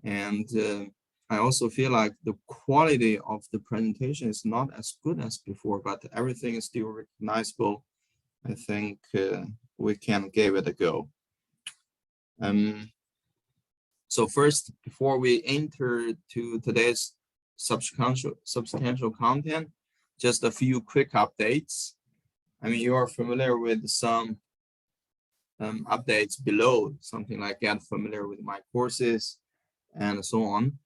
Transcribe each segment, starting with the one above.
And I also feel like the quality of the presentation is not as good as before, but everything is still recognizable. I think we can give it a go. So first, before we enter to today's substantial content, just a few quick updates. I mean, you are familiar with some updates below, something like get familiar with my courses and so on.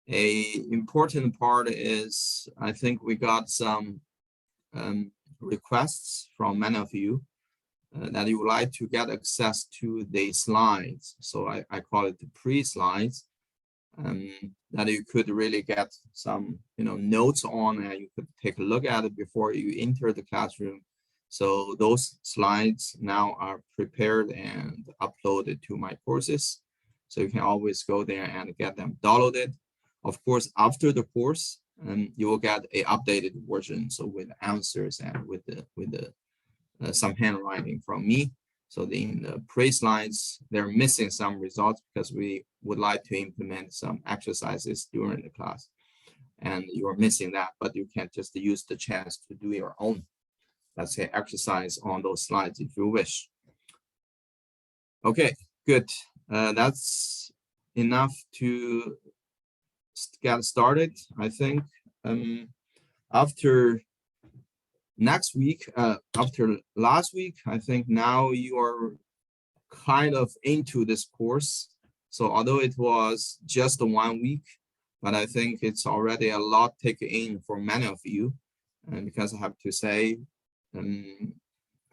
A important part is, I think we got some requests from many of you that you would like to get access to the slides. So I call it the pre-slides, that you could really get some notes on, and you could take a look at it before you enter the classroom. So those slides now are prepared and uploaded to my courses. So you can always go there and get them downloaded. Of course, after the course, you will get a updated version, so with answers and with some handwriting from me. So in the pre-slides, they're missing some results because we would like to implement some exercises during the class, and you're missing that, but you can just use the chance to do your own, let's say, exercise on those slides if you wish. Okay, good. That's enough to get started. I think after next week, after last week, I think now you are kind of into this course. So although it was just 1 week, but I think it's already a lot taken in for many of you. And because I have to say,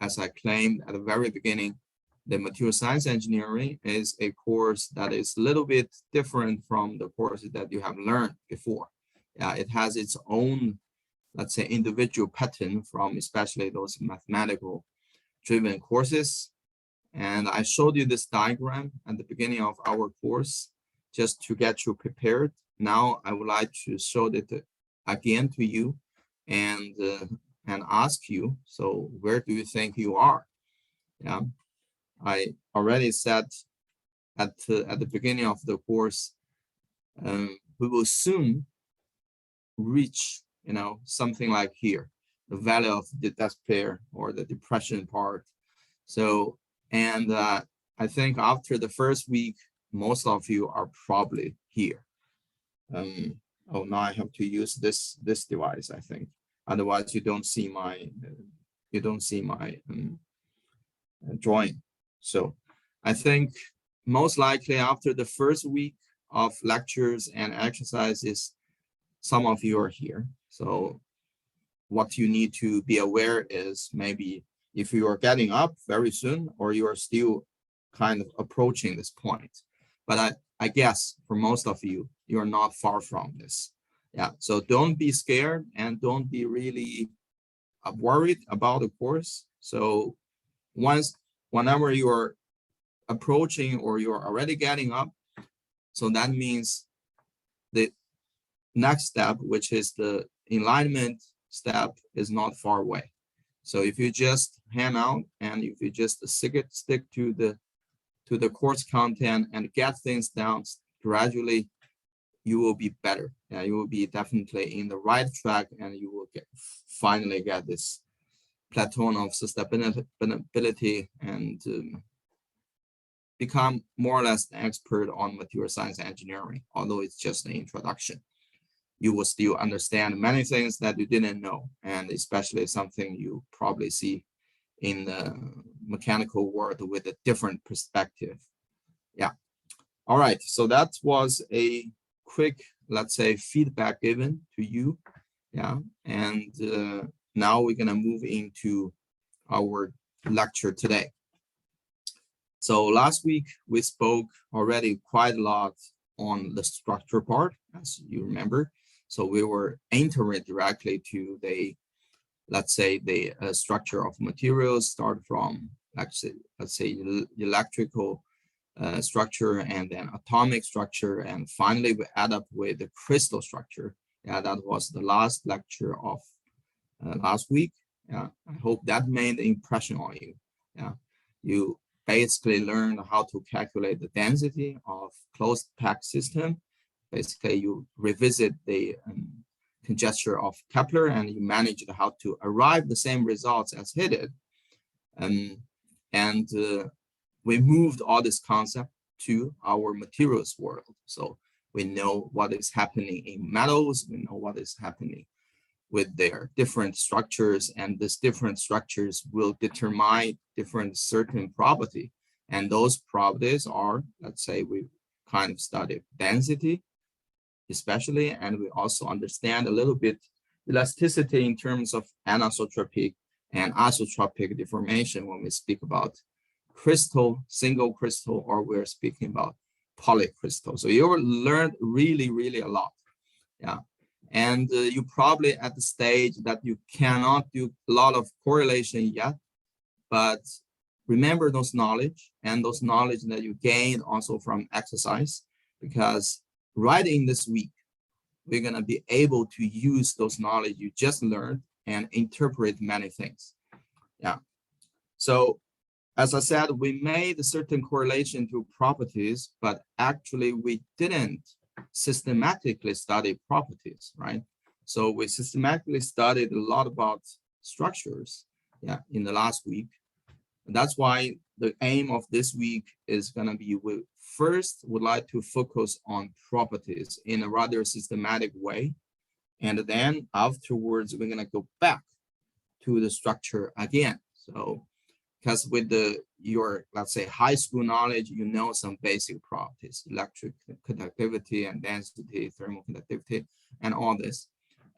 as I claimed at the very beginning, the material science engineering is a course that is a little bit different from the courses that you have learned before. Yeah, it has its own, let's say, individual pattern from especially those mathematical driven courses. And I showed you this diagram at the beginning of our course just to get you prepared. Now I would like to show it again to you and ask you, so where do you think you are? Yeah, I already said at the beginning of the course, we will soon reach something like here, the valley of the despair or the depression part. So, and I think after the first week, most of you are probably here. Oh, now I have to use this device, I think. Otherwise, you don't see my drawing. So, I think most likely after the first week of lectures and exercises, some of you are here. So what you need to be aware is maybe if you are getting up very soon or you are still kind of approaching this point. But I guess for most of you, you're not far from this. Yeah, so don't be scared and don't be really worried about the course. So whenever you're approaching or you're already getting up, so that means the next step, which is the alignment step, is not far away. So if you just hang out and if you just stick to the course content and get things down gradually, you will be better. Yeah, you will be definitely in the right track, and you will finally get this plateau of sustainability and become more or less an expert on material science engineering. Although it's just an introduction, you will still understand many things that you didn't know, and especially something you probably see in the mechanical world with a different perspective. Yeah. All right. So that was a quick, let's say, feedback given to you. Yeah. And now we're going to move into our lecture today. So last week we spoke already quite a lot on the structure part, as you remember. So we were entering directly to the, let's say, the structure of materials, start from, let's say electrical structure, and then atomic structure, and finally we add up with the crystal structure. Yeah, that was the last lecture of last week. Yeah, I hope that made an impression on you. Yeah, you basically learn how to calculate the density of closed packed system. Basically, you revisit the conjecture of Kepler and you managed how to arrive the same results as he did. We moved all this concept to our materials world. So we know what is happening in metals, we know what is happening with their different structures, and these different structures will determine different certain property. And those properties are, let's say, we kind of study density, especially, and we also understand a little bit elasticity in terms of anisotropic and isotropic deformation when we speak about crystal, single crystal, or we're speaking about polycrystal. So you will learn really, really a lot. Yeah. And you probably at the stage that you cannot do a lot of correlation yet, but remember those knowledge and those knowledge that you gain also from exercise, because right in this week, we're going to be able to use those knowledge you just learned and interpret many things. Yeah. So as I said, we made a certain correlation to properties, but actually we didn't systematically study properties, right? So we systematically studied a lot about structures, yeah, in the last week. And that's why the aim of this week is going to be, we first would like to focus on properties in a rather systematic way. And then afterwards, we're going to go back to the structure again. So because with your, let's say, high school knowledge, you know some basic properties, electric conductivity and density, thermal conductivity, and all this.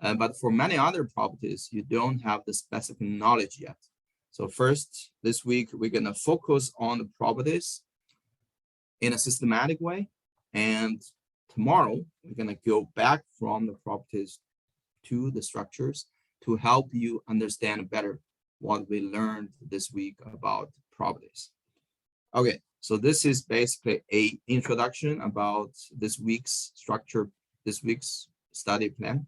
But for many other properties, you don't have the specific knowledge yet. So first, this week, we're going to focus on the properties in a systematic way. And tomorrow, we're going to go back from the properties to the structures to help you understand better what we learned this week about properties. Okay, so this is basically an introduction about this week's structure, this week's study plan,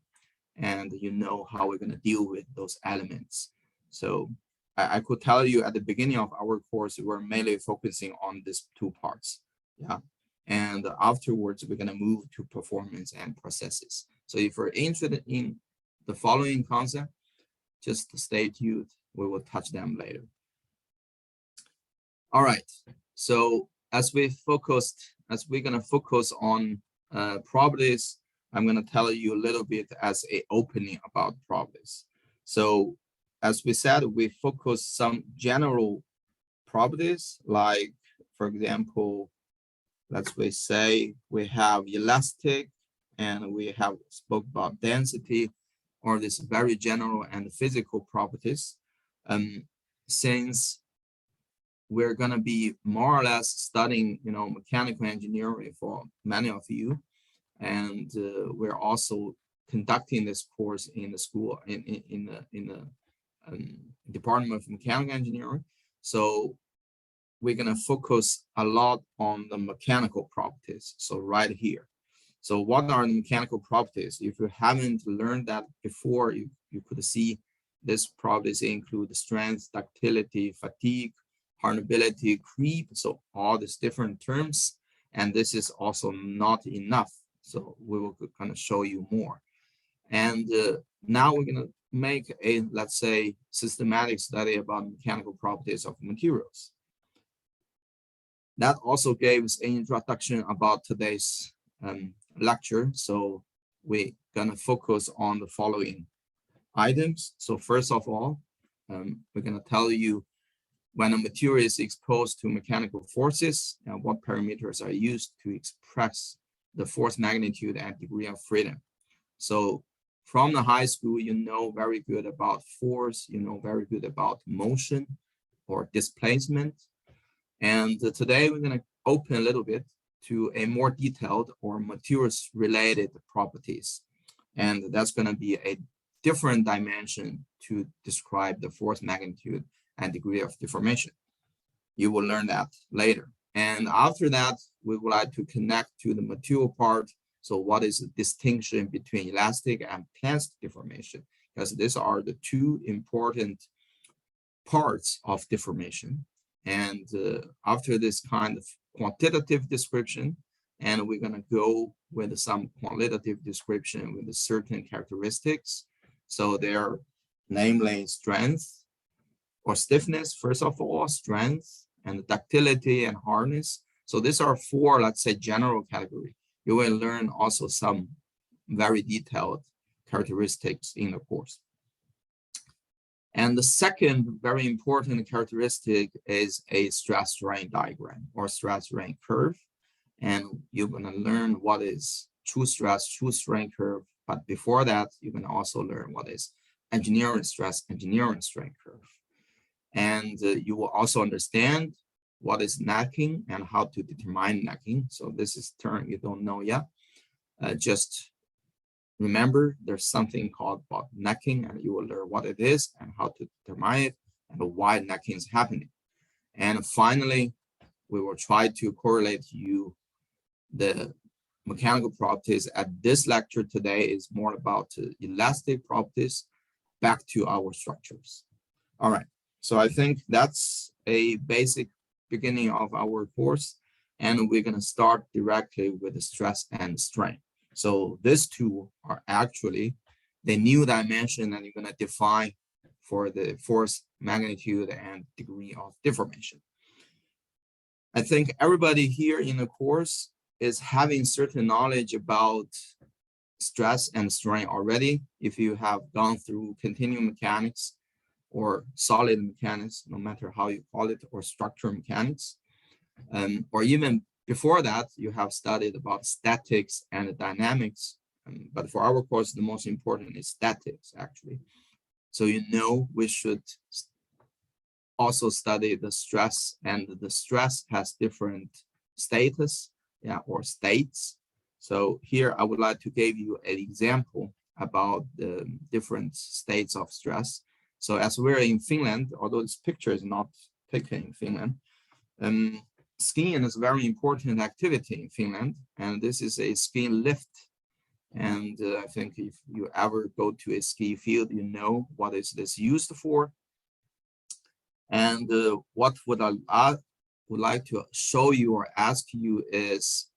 and you know how we're going to deal with those elements. So I could tell you at the beginning of our course, we're mainly focusing on these two parts. Yeah, and afterwards, we're going to move to performance and processes. So if you're interested in the following concept, just stay tuned. We will touch them later. All right. So as we're going to focus on properties, I'm going to tell you a little bit as an opening about properties. So as we said, we focus some general properties, like, for example, let's say we have elastic and we have spoke about density, or this very general and physical properties. Since we're going to be more or less studying, mechanical engineering for many of you, and we're also conducting this course in the school in the Department of Mechanical Engineering. So we're going to focus a lot on the mechanical properties. So right here. So what are the mechanical properties? If you haven't learned that before, you could see these properties include strength, ductility, fatigue, hardenability, creep. So all these different terms. And this is also not enough. So we will kind of show you more. And now we're going to make a, let's say, systematic study about mechanical properties of materials. That also gave us an introduction about today's lecture. So we're going to focus on the following items. So first of all, we're going to tell you when a material is exposed to mechanical forces and what parameters are used to express the force magnitude and degree of freedom. So from the high school, you know very good about force, you know very good about motion or displacement. And today we're going to open a little bit to a more detailed or materials related properties. And that's going to be a different dimension to describe the force magnitude and degree of deformation. You will learn that later. And after that, we would like to connect to the material part. So what is the distinction between elastic and plastic deformation? Because these are the two important parts of deformation. And after this kind of quantitative description, and we're going to go with some qualitative description with certain characteristics. So they're namely strength or stiffness, first of all, strength and ductility and hardness. So these are four, let's say, general category. You will learn also some very detailed characteristics in the course. And the second very important characteristic is a stress strain diagram or stress strain curve. And you're going to learn what is true stress, true strain curve. But before that, you can also learn what is engineering stress, engineering strain curve. And you will also understand what is necking and how to determine necking. So this is a term you don't know yet. Just remember, there's something called about necking, and you will learn what it is and how to determine it and why necking is happening. And finally, we will try to correlate you the mechanical properties. At this lecture today is more about elastic properties back to our structures. All right, so I think that's a basic beginning of our course, and we're going to start directly with the stress and strain. So these two are actually the new dimension that you're going to define for the force, magnitude, and degree of deformation. I think everybody here in the course is having certain knowledge about stress and strain already. If you have gone through continuum mechanics or solid mechanics, no matter how you call it, or structural mechanics, or even before that, you have studied about statics and dynamics. But for our course, the most important is statics, actually. So you know we should also study the stress, and the stress has different status, or states. So here I would like to give you an example about the different states of stress. So as we're in Finland, although this picture is not taken in Finland, skiing is a very important activity in Finland, and this is a skiing lift. And I think if you ever go to a ski field, you know what is this used for. And what would I would like to show you or ask you is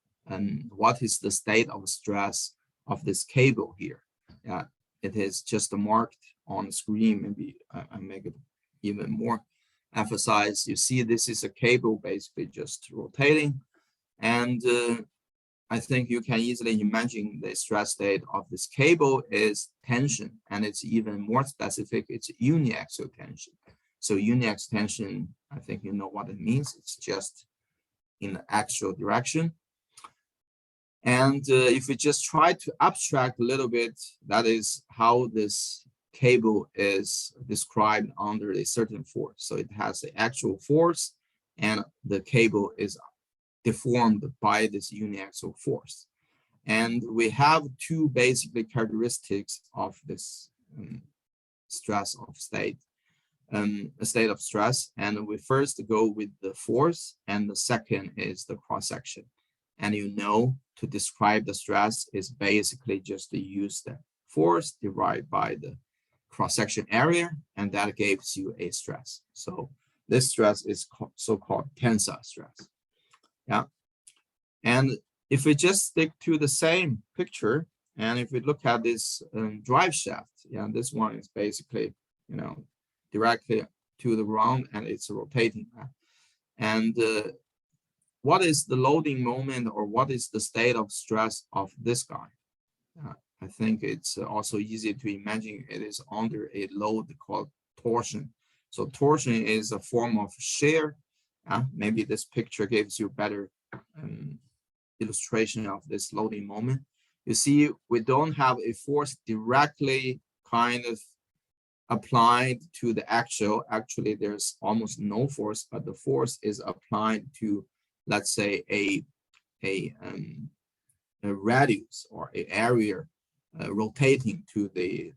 what is the state of stress of this cable here? It is just marked on the screen. Maybe I make it even more emphasized. You see, this is a cable basically just rotating, and I think you can easily imagine the stress state of this cable is tension, and it's even more specific. It's uniaxial tension. So uniaxial tension, I think you know what it means. It's just in the axial direction. And if we just try to abstract a little bit, that is how this cable is described under a certain force. So it has the actual force, and the cable is deformed by this uniaxial force. And we have two basically characteristics of this stress of state, a state of stress. And we first go with the force, and the second is the cross section. And you know, to describe the stress is basically just to use the force divided by the cross-section area, and that gives you a stress. So this stress is so-called tensile stress. Yeah. And if we just stick to the same picture, and if we look at this drive shaft, this one is basically, directly to the ground, and it's rotating. And what is the loading moment, or what is the state of stress of this guy? I think it's also easy to imagine it is under a load called torsion. So torsion is a form of shear. Maybe this picture gives you better illustration of this loading moment. You see, we don't have a force directly kind of applied to the axial. Actually, there's almost no force, but the force is applied to, let's say, a radius or an area rotating to the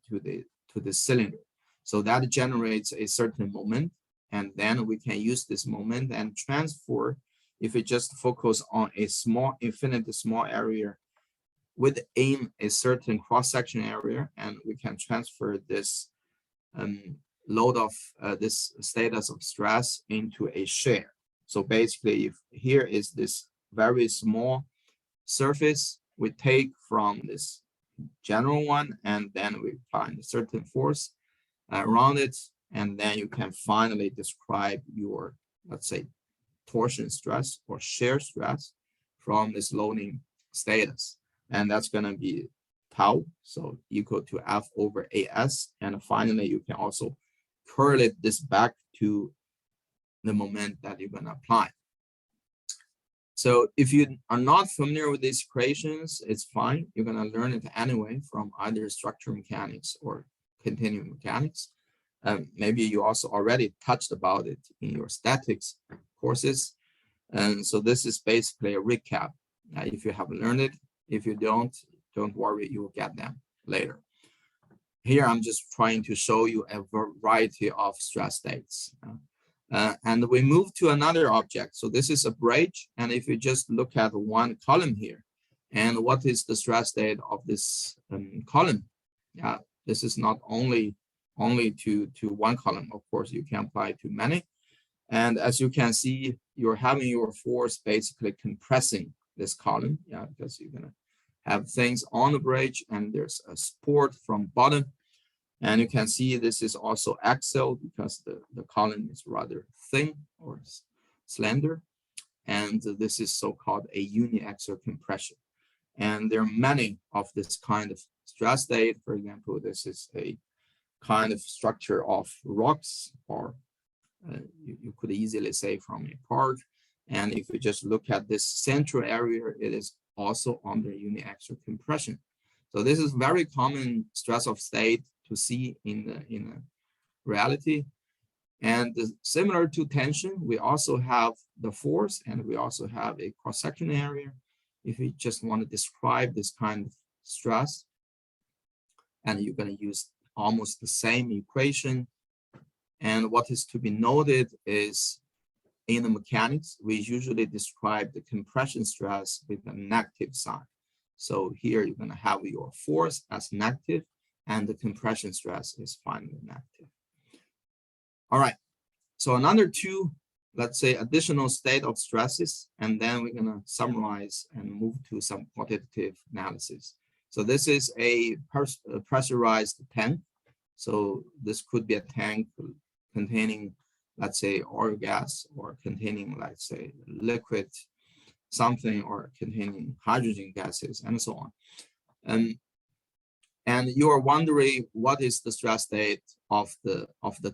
cylinder. So that generates a certain moment, and then we can use this moment and transfer. If we just focus on a small, infinitely small area within a certain cross-section area, and we can transfer this load of this status of stress into a shear. So basically, if here is this very small surface we take from this general one, and then we find a certain force around it, and then you can finally describe your, let's say, torsion stress or shear stress from this loading status. And that's going to be tau, so equal to F over AS. And finally, you can also correlate this back to the moment that you're going to apply. So if you are not familiar with these equations, it's fine. You're going to learn it anyway from either structural mechanics or continuum mechanics. Maybe you also already touched about it in your statics courses. And so this is basically a recap. If you have learned it, if you don't worry, you will get them later. Here, I'm just trying to show you a variety of stress states. And we move to another object. So this is a bridge. And if you just look at one column here, and what is the stress state of this column? This is not only to one column. Of course, you can apply to many. And as you can see, you're having your force basically compressing this column, because you're going to have things on the bridge, and there's a support from bottom. And you can see this is also axial because the column is rather thin or slender. And this is so-called a uniaxial compression. And there are many of this kind of stress state. For example, this is a kind of structure of rocks, or you could easily say from a park. And if you just look at this central area, it is also under uniaxial compression. So this is very common stress of state to see in reality. And similar to tension, we also have the force, and we also have a cross-section area. If you just want to describe this kind of stress, and you're going to use almost the same equation. And what is to be noted is in the mechanics, we usually describe the compression stress with a negative sign. So here you're going to have your force as negative, and the compression stress is finally negative. All right. So another two, let's say, additional state of stresses, and then we're going to summarize and move to some quantitative analysis. So this is a pressurized tank. So this could be a tank containing, let's say, oil gas, or containing, let's say, liquid something, or containing hydrogen gases, and so on. And you are wondering what is the stress state of the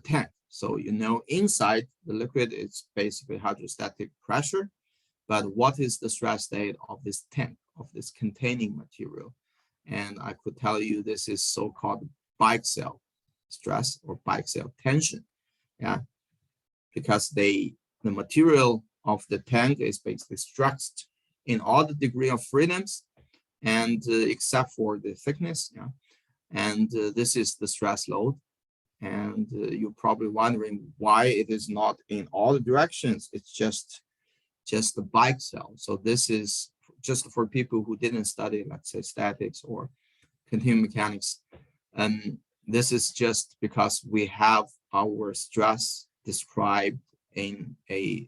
tank. So you know inside the liquid it's basically hydrostatic pressure, but what is the stress state of this tank, of this containing material? And I could tell you this is so-called biaxial stress or biaxial tension, because the material of the tank is basically stretched in all the degree of freedoms, and except for the thickness, and this is the stress load. And you're probably wondering why it is not in all the directions. It's just the biaxial. So this is just for people who didn't study, let's say, statics or continuum mechanics. This is just because we have our stress described in a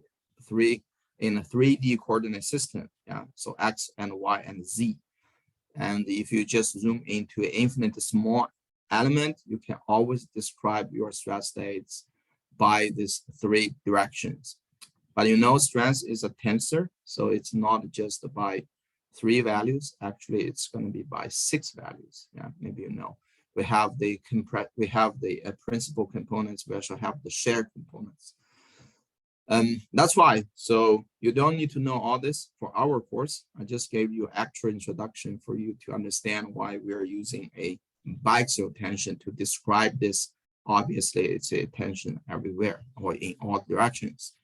3D coordinate system. So X and Y and Z. And if you just zoom into an infinite small element, you can always describe your stress states by these three directions. But you know, stress is a tensor, so it's not just by 3 values. Actually, it's going to be by 6 values. Maybe you know. We have the principal components. We also have the shared components. That's why. So you don't need to know all this for our course. I just gave you actual introduction for you to understand why we are using a biaxial tension to describe this. Obviously, it's a tension everywhere or in all directions.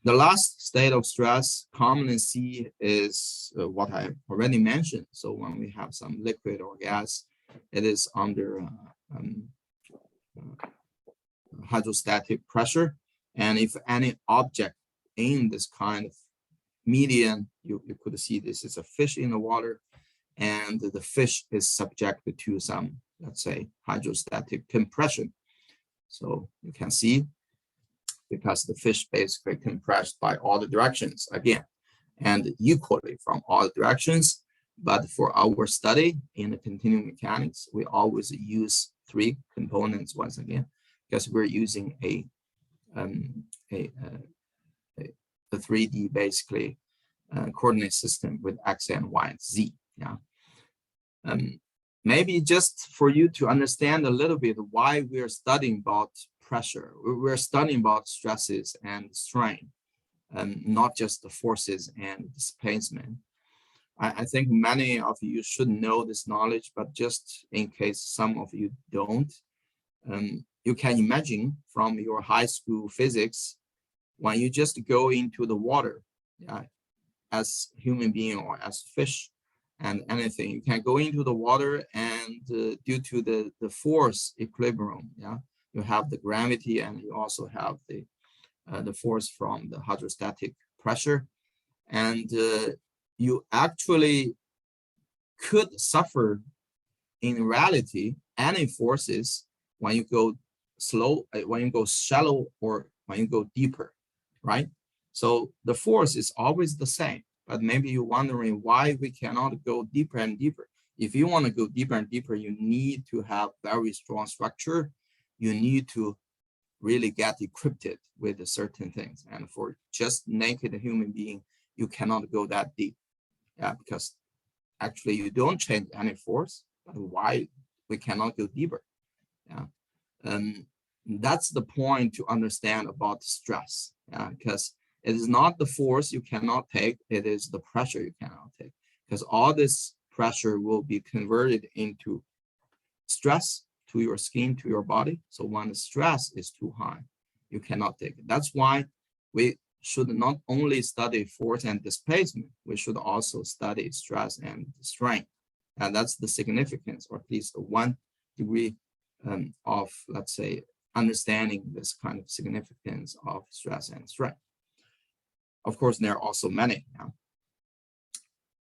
The last state of stress commonly see is what I already mentioned. So when we have some liquid or gas, it is under hydrostatic pressure. And if any object in this kind of medium, you could see this is a fish in the water, and the fish is subjected to some, let's say, hydrostatic compression. So you can see, because the fish basically compressed by all the directions again, and equally from all directions. But for our study in the continuum mechanics, we always use 3 components once again, because we're using a 3D basically coordinate system with X and Y and Z. Yeah. Maybe just for you to understand a little bit why we're studying about pressure. We're studying about stresses and strain, not just the forces and displacement. I think many of you should know this knowledge, but just in case some of you don't, you can imagine from your high school physics, when you just go into the water, as human being or as fish and anything, you can go into the water, and due to the force equilibrium, you have the gravity, and you also have the force from the hydrostatic pressure, and you actually could suffer in reality any forces when you go slow, when you go shallow, or when you go deeper, right? So the force is always the same, but maybe you're wondering why we cannot go deeper and deeper. If you want to go deeper and deeper, you need to have very strong structure. You need to really get equipped with certain things. And for just naked human being, you cannot go that deep. Because actually you don't change any force, but why we cannot go deeper? That's the point to understand about stress. Because it is not the force you cannot take, it is the pressure you cannot take. Because all this pressure will be converted into stress to your skin, to your body. So when the stress is too high, you cannot take it. That's why we should not only study force and displacement, we should also study stress and strain. And that's the significance, or at least 1 degree of, let's say, understanding this kind of significance of stress and strain. Of course, there are also many.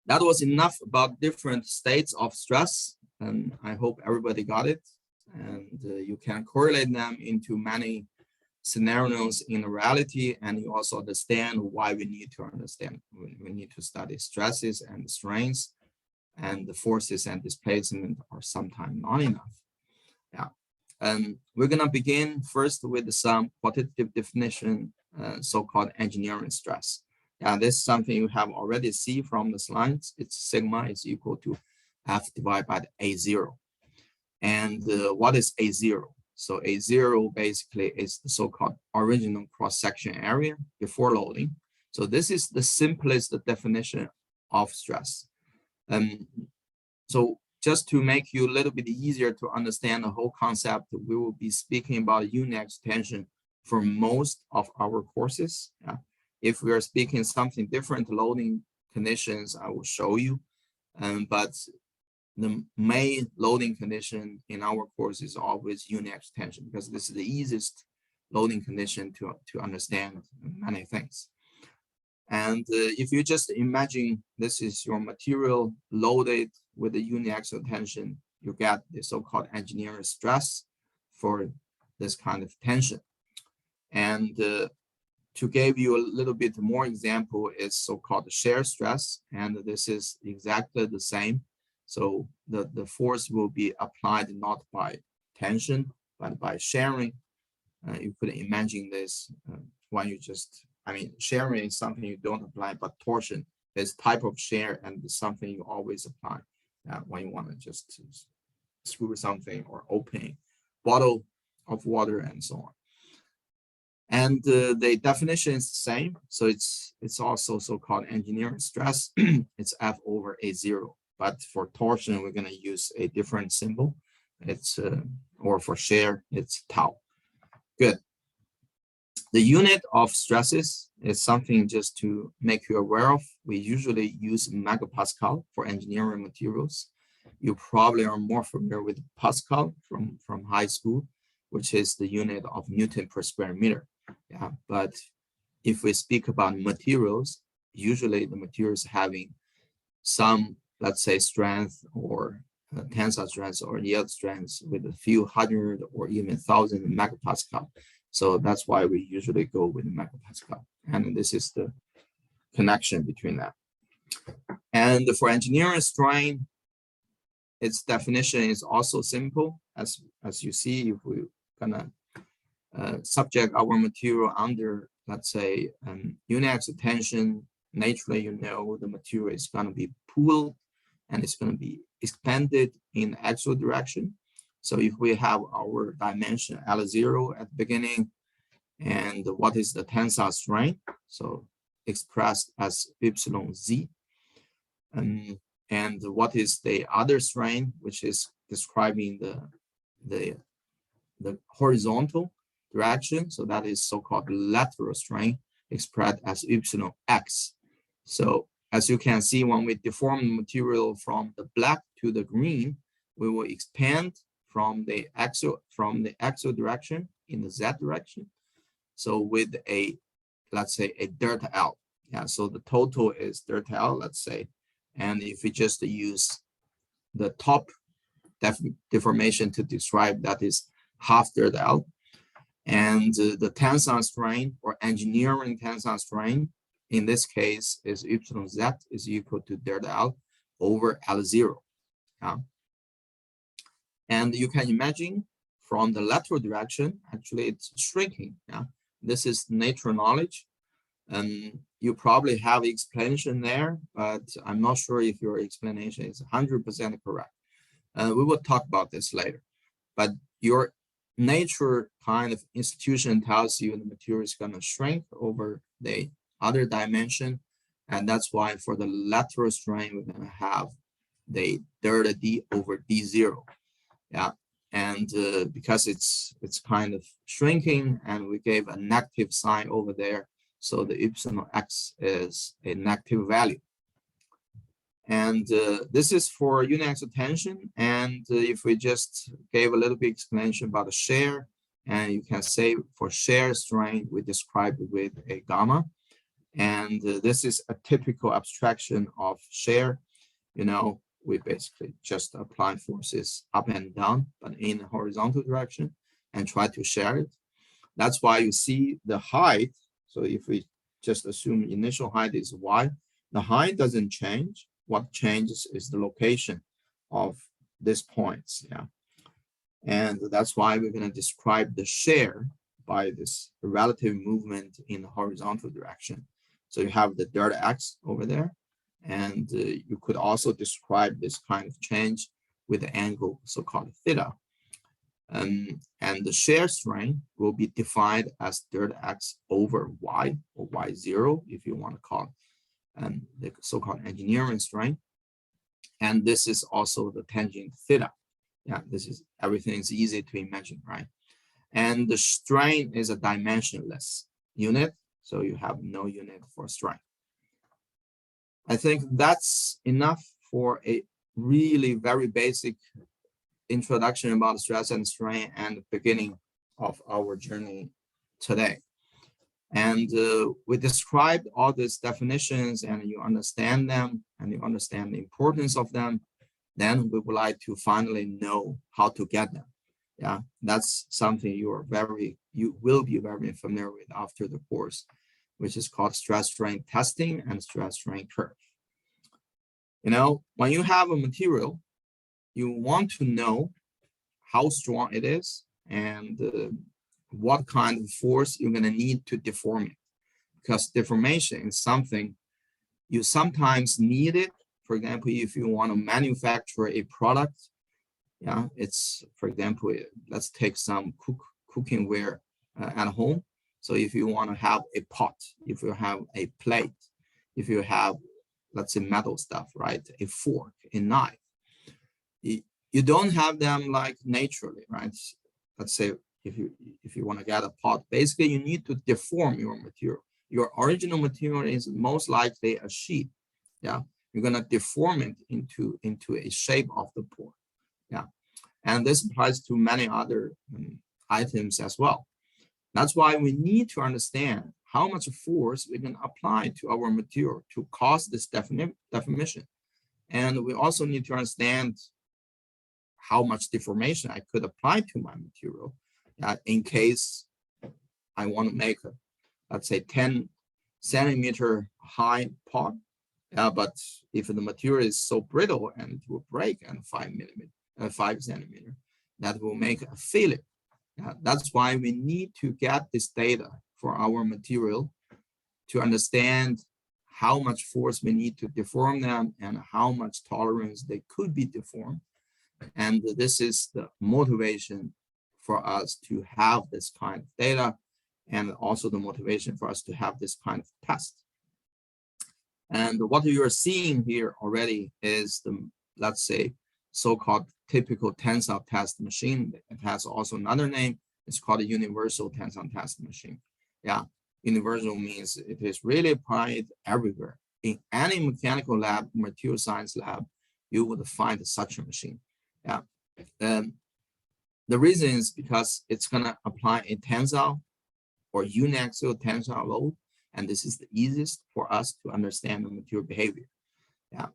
That was enough about different states of stress, and I hope everybody got it. And you can correlate them into many scenarios in reality, and you also understand why we need to understand. We need to study stresses and strains, and the forces and displacement are sometimes not enough. We're gonna begin first with some quantitative definition, so-called engineering stress. This is something you have already seen from the slides. It's sigma is equal to F divided by A0. And what is A0? So A0 basically is the so-called original cross-section area before loading. So this is the simplest definition of stress. So just to make you a little bit easier to understand the whole concept, we will be speaking about uniaxial tension for most of our courses. If we are speaking something different loading conditions, I will show you. But the main loading condition in our course is always uniaxial tension, because this is the easiest loading condition to understand many things. And if you just imagine this is your material loaded with the uniaxial tension, you get the so-called engineering stress for this kind of tension. And to give you a little bit more example is so-called shear stress, and this is exactly the same. So the force will be applied not by tension, but by shearing. You could imagine this when you just, shearing is something you don't apply, but torsion is type of shear and something you always apply when you want to just screw something or open a bottle of water and so on. And the definition is the same. So it's also so-called engineering stress. It's F over A0. But for torsion, we're going to use a different symbol. It's or for shear, it's tau. Good. The unit of stresses is something just to make you aware of. We usually use megapascal for engineering materials. You probably are more familiar with Pascal from high school, which is the unit of Newton per square meter. But if we speak about materials, usually the materials having some, let's say, strength or tensile strengths or yield strengths with a few hundred or even thousand megapascal. So that's why we usually go with megapascal. And this is the connection between that. And for engineering strain, its definition is also simple. As you see, if we're gonna subject our material under, let's say, uniaxial tension, naturally, you know, the material is gonna be pulled and it's gonna be expanded in axial direction. So if we have our dimension L0 at the beginning, and what is the tensile strain? So expressed as epsilon z. And what is the other strain, which is describing the horizontal direction? So that is so-called lateral strain, expressed as epsilon x. So as you can see, when we deform the material from the black to the green, we will expand from the axial direction in the z direction. So with a, let's say, a delta L. Yeah, so the total is delta L, let's say. And if we just use the top deformation to describe, that is half delta L. And the tensile strain or engineering tensile strain, in this case, is epsilon z is equal to delta L over L0. Yeah. And you can imagine from the lateral direction, actually it's shrinking. Yeah. This is natural knowledge. You probably have explanation there, but I'm not sure if your explanation is 100% correct. We will talk about this later. But your nature kind of institution tells you the material is going to shrink over the other dimension. And that's why for the lateral strain, we're going to have the delta D over D0. Yeah. And because it's kind of shrinking, and we gave a negative sign over there, so the epsilon x is a negative value. And this is for uniaxial tension. And if we just gave a little bit explanation about the shear, and you can say for shear strain, we describe it with a gamma. And this is a typical abstraction of shear. You know, we basically just apply forces up and down, but in a horizontal direction, and try to share it. That's why you see the height. So if we just assume initial height is y, the height doesn't change. What changes is the location of these points. Yeah. And that's why we're going to describe the shear by this relative movement in the horizontal direction. So you have the delta x over there. And you could also describe this kind of change with the angle so-called theta. And the shear strain will be defined as delta x over y, or y0, if you want to call it, the so-called engineering strain. And this is also the tangent theta. Yeah, this is, everything is easy to imagine, right? And the strain is a dimensionless unit, so you have no unit for strain. I think that's enough for a really very basic introduction about stress and strain and the beginning of our journey today. And we described all these definitions, and you understand them, and you understand the importance of them. Then we would like to finally know how to get them. Yeah, that's something you will be very familiar with after the course, which is called stress strain testing and stress strain curve. You know, when you have a material, you want to know how strong it is and what kind of force you're going to need to deform it. Because deformation is something you sometimes need it. For example, if you want to manufacture a product, yeah, it's, for example, let's take some cooking ware at home. So if you want to have a pot, if you have a plate, if you have, let's say, metal stuff, right? A fork, a knife. You don't have them like naturally, right? Let's say if you want to get a pot, basically you need to deform your material. Your original material is most likely a sheet. Yeah, you're gonna deform it into a shape of the pot. Yeah, and this applies to many other items as well. That's why we need to understand how much force we can apply to our material to cause this deformation. And we also need to understand how much deformation I could apply to my material in case I want to make a, let's say, 10 centimeter high part. But if the material is so brittle and it will break and 5 centimeter, that will make a failure. That's why we need to get this data for our material to understand how much force we need to deform them and how much tolerance they could be deformed. And this is the motivation for us to have this kind of data, and also the motivation for us to have this kind of test. And what you're seeing here already is the, let's say, so-called typical tensile test machine. It has also another name. It's called a universal tensile test machine. Yeah, universal means it is really applied everywhere. In any mechanical lab, material science lab, you would find such a machine. Yeah, the reason is because it's gonna apply a tensile or uniaxial tensile load, and this is the easiest for us to understand the material behavior. Yeah,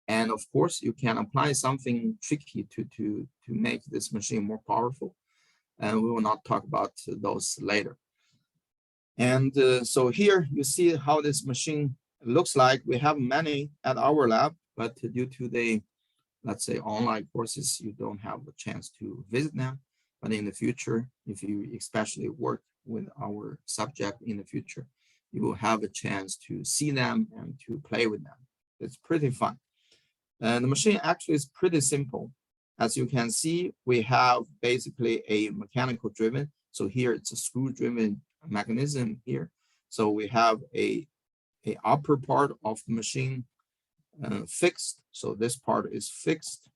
and of course you can apply something tricky to make this machine more powerful, and we will not talk about those later. And so here you see how this machine looks like. We have many at our lab, but due to the, let's say, online courses, you don't have the chance to visit them. But in the future, if you especially work with our subject in the future, you will have a chance to see them and to play with them. It's pretty fun. And the machine actually is pretty simple. As you can see, we have basically a mechanical driven. So here it's a screw driven mechanism here. So we have a upper part of the machine fixed. So this part is fixed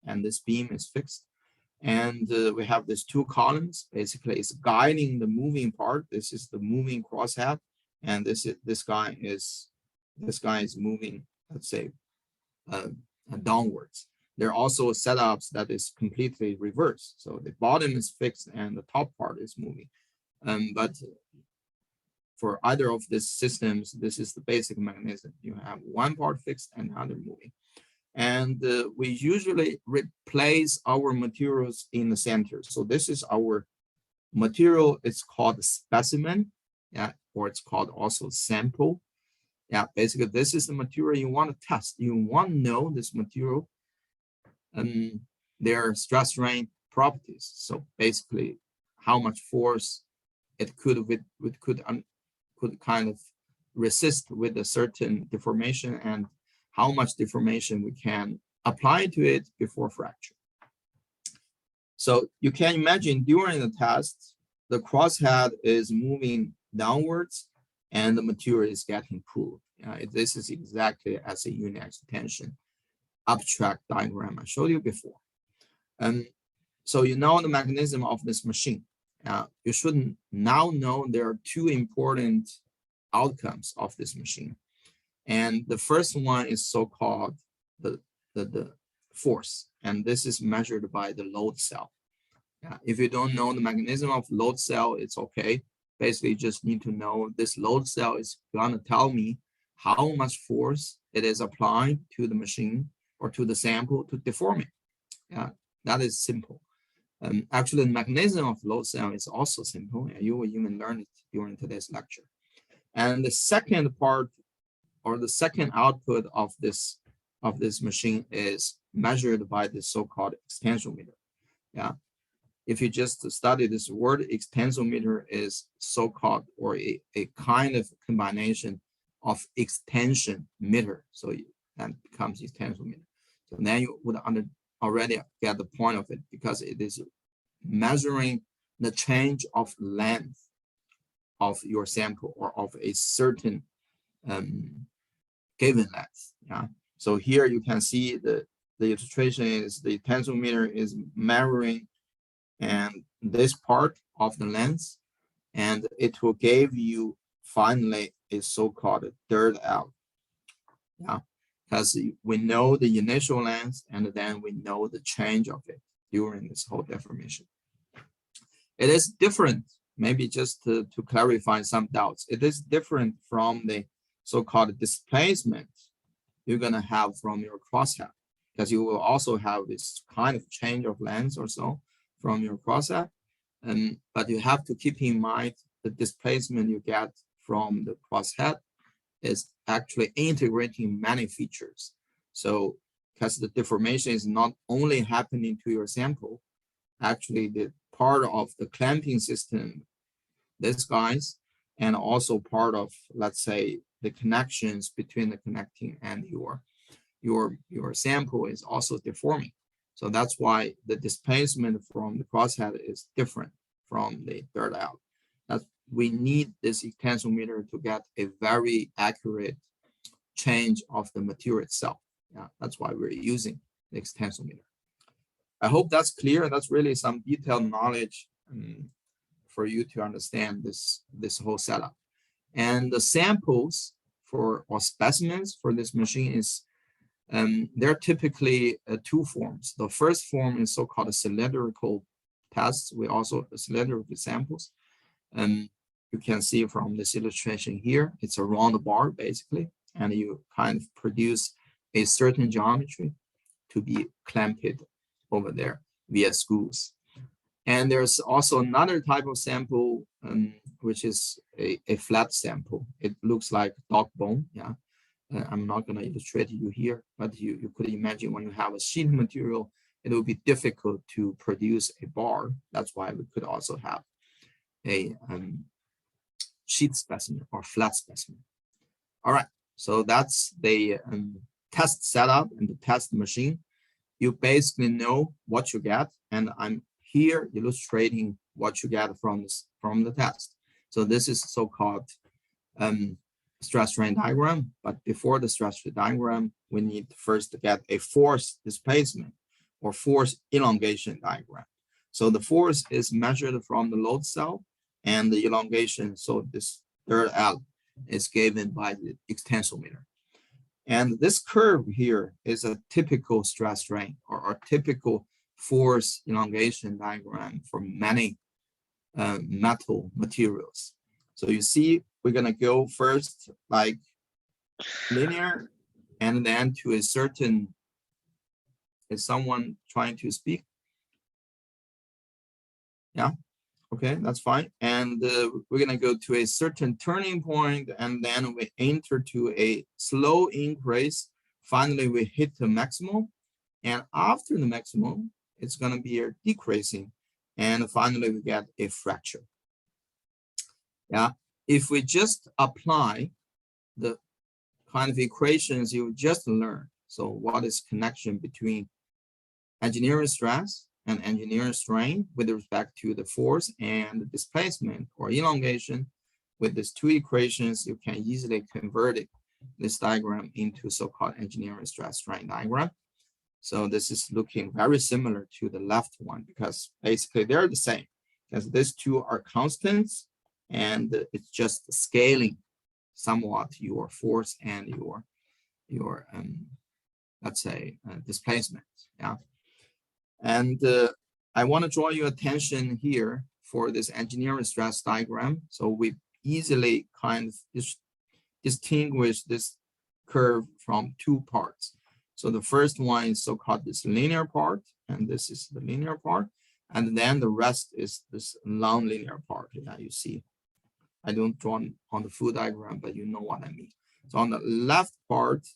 and this beam is fixed. And we have these two columns. Basically, it's guiding the moving part. This is the moving crosshead, and this guy is moving, let's say, downwards. There are also setups that is completely reversed. So the bottom is fixed and the top part is moving. But for either of these systems, this is the basic mechanism. You have one part fixed and the other moving. And we usually replace our materials in the center. So this is our material. It's called specimen, yeah, or it's called also sample. Yeah, basically this is the material you want to test. You want to know this material and their stress strain properties. So basically, how much force it could kind of resist with a certain deformation, and how much deformation we can apply to it before fracture. So you can imagine during the test, the crosshead is moving downwards and the material is getting pulled. This is exactly as a uniaxial tension abstract diagram I showed you before. And so you know the mechanism of this machine. You should now know there are two important outcomes of this machine. And the first one is so-called the force, and this is measured by the load cell. If you don't know the mechanism of load cell, it's okay. Basically, you just need to know this load cell is going to tell me how much force it is applied to the machine or to the sample to deform it. That is simple. Actually, the mechanism of load cell is also simple, and you will even learn it during today's lecture. And the second part, or the second output of this machine, is measured by the so-called extensometer. If you just study this word, extensometer is so-called, or a kind of combination of extension meter. So that becomes extensometer. So then you would already get the point of it, because it is measuring the change of length of your sample or of a certain given length. So here you can see the illustration is the tensometer is measuring and this part of the length, and it will give you finally a so-called third L. Because we know the initial length and then we know the change of it during this whole deformation. It is different, maybe just to clarify some doubts. It is different from the so-called displacement you're going to have from your crosshead. because you will also have this kind of change of length or so from your crosshead. But you have to keep in mind the displacement you get from the crosshead is actually integrating many features. So because the deformation is not only happening to your sample, actually the part of the clamping system, these guys, and also part of, let's say, the connections between the connecting and your sample is also deforming. So that's why the displacement from the crosshead is different from the third L. That we need this extensometer to get a very accurate change of the material itself. Yeah, that's why we're using the extensometer. I hope that's clear. That's really some detailed knowledge for you to understand this whole setup. And the samples or specimens for this machine is they're typically two forms. The first form is so-called cylindrical tests. We also cylindrical samples. You can see from this illustration here, it's a round bar basically, and you kind of produce a certain geometry to be clamped over there via screws. And there's also another type of sample, which is a flat sample. It looks like dog bone. Yeah, I'm not going to illustrate you here, but you could imagine when you have a sheet material, it will be difficult to produce a bar. That's why we could also have a sheet specimen or flat specimen. All right, so that's the test setup and the test machine. You basically know what you get, and I'm here illustrating what you get from the test. So this is so-called stress strain diagram, but before the stress strain diagram, we need first to get a force displacement or force elongation diagram. So the force is measured from the load cell, and the elongation, so this third L, is given by the extensometer. And this curve here is a typical stress strain or a typical force elongation diagram for many metal materials. So you see, we're going to go first like linear and then to a certain, is someone trying to speak? Yeah, okay, that's fine. And we're going to go to a certain turning point, and then we enter to a slow increase. Finally, we hit the maximum. And after the maximum, it's going to be a decreasing. And finally, we get a fracture. Yeah, if we just apply the kind of equations you just learned, so what is connection between engineering stress and engineering strain with respect to the force and the displacement or elongation, with these two equations, you can easily convert this diagram into so-called engineering stress strain diagram. So this is looking very similar to the left one because basically they're the same, because these two are constants and it's just scaling somewhat your force and your let's say displacement. Yeah. And I want to draw your attention here for this engineering stress diagram. So we easily kind of distinguish this curve from two parts. So the first one is so-called this linear part, and this is the linear part. And then the rest is this non-linear part. Yeah, you see. I don't draw on the full diagram, but you know what I mean. So on the left part,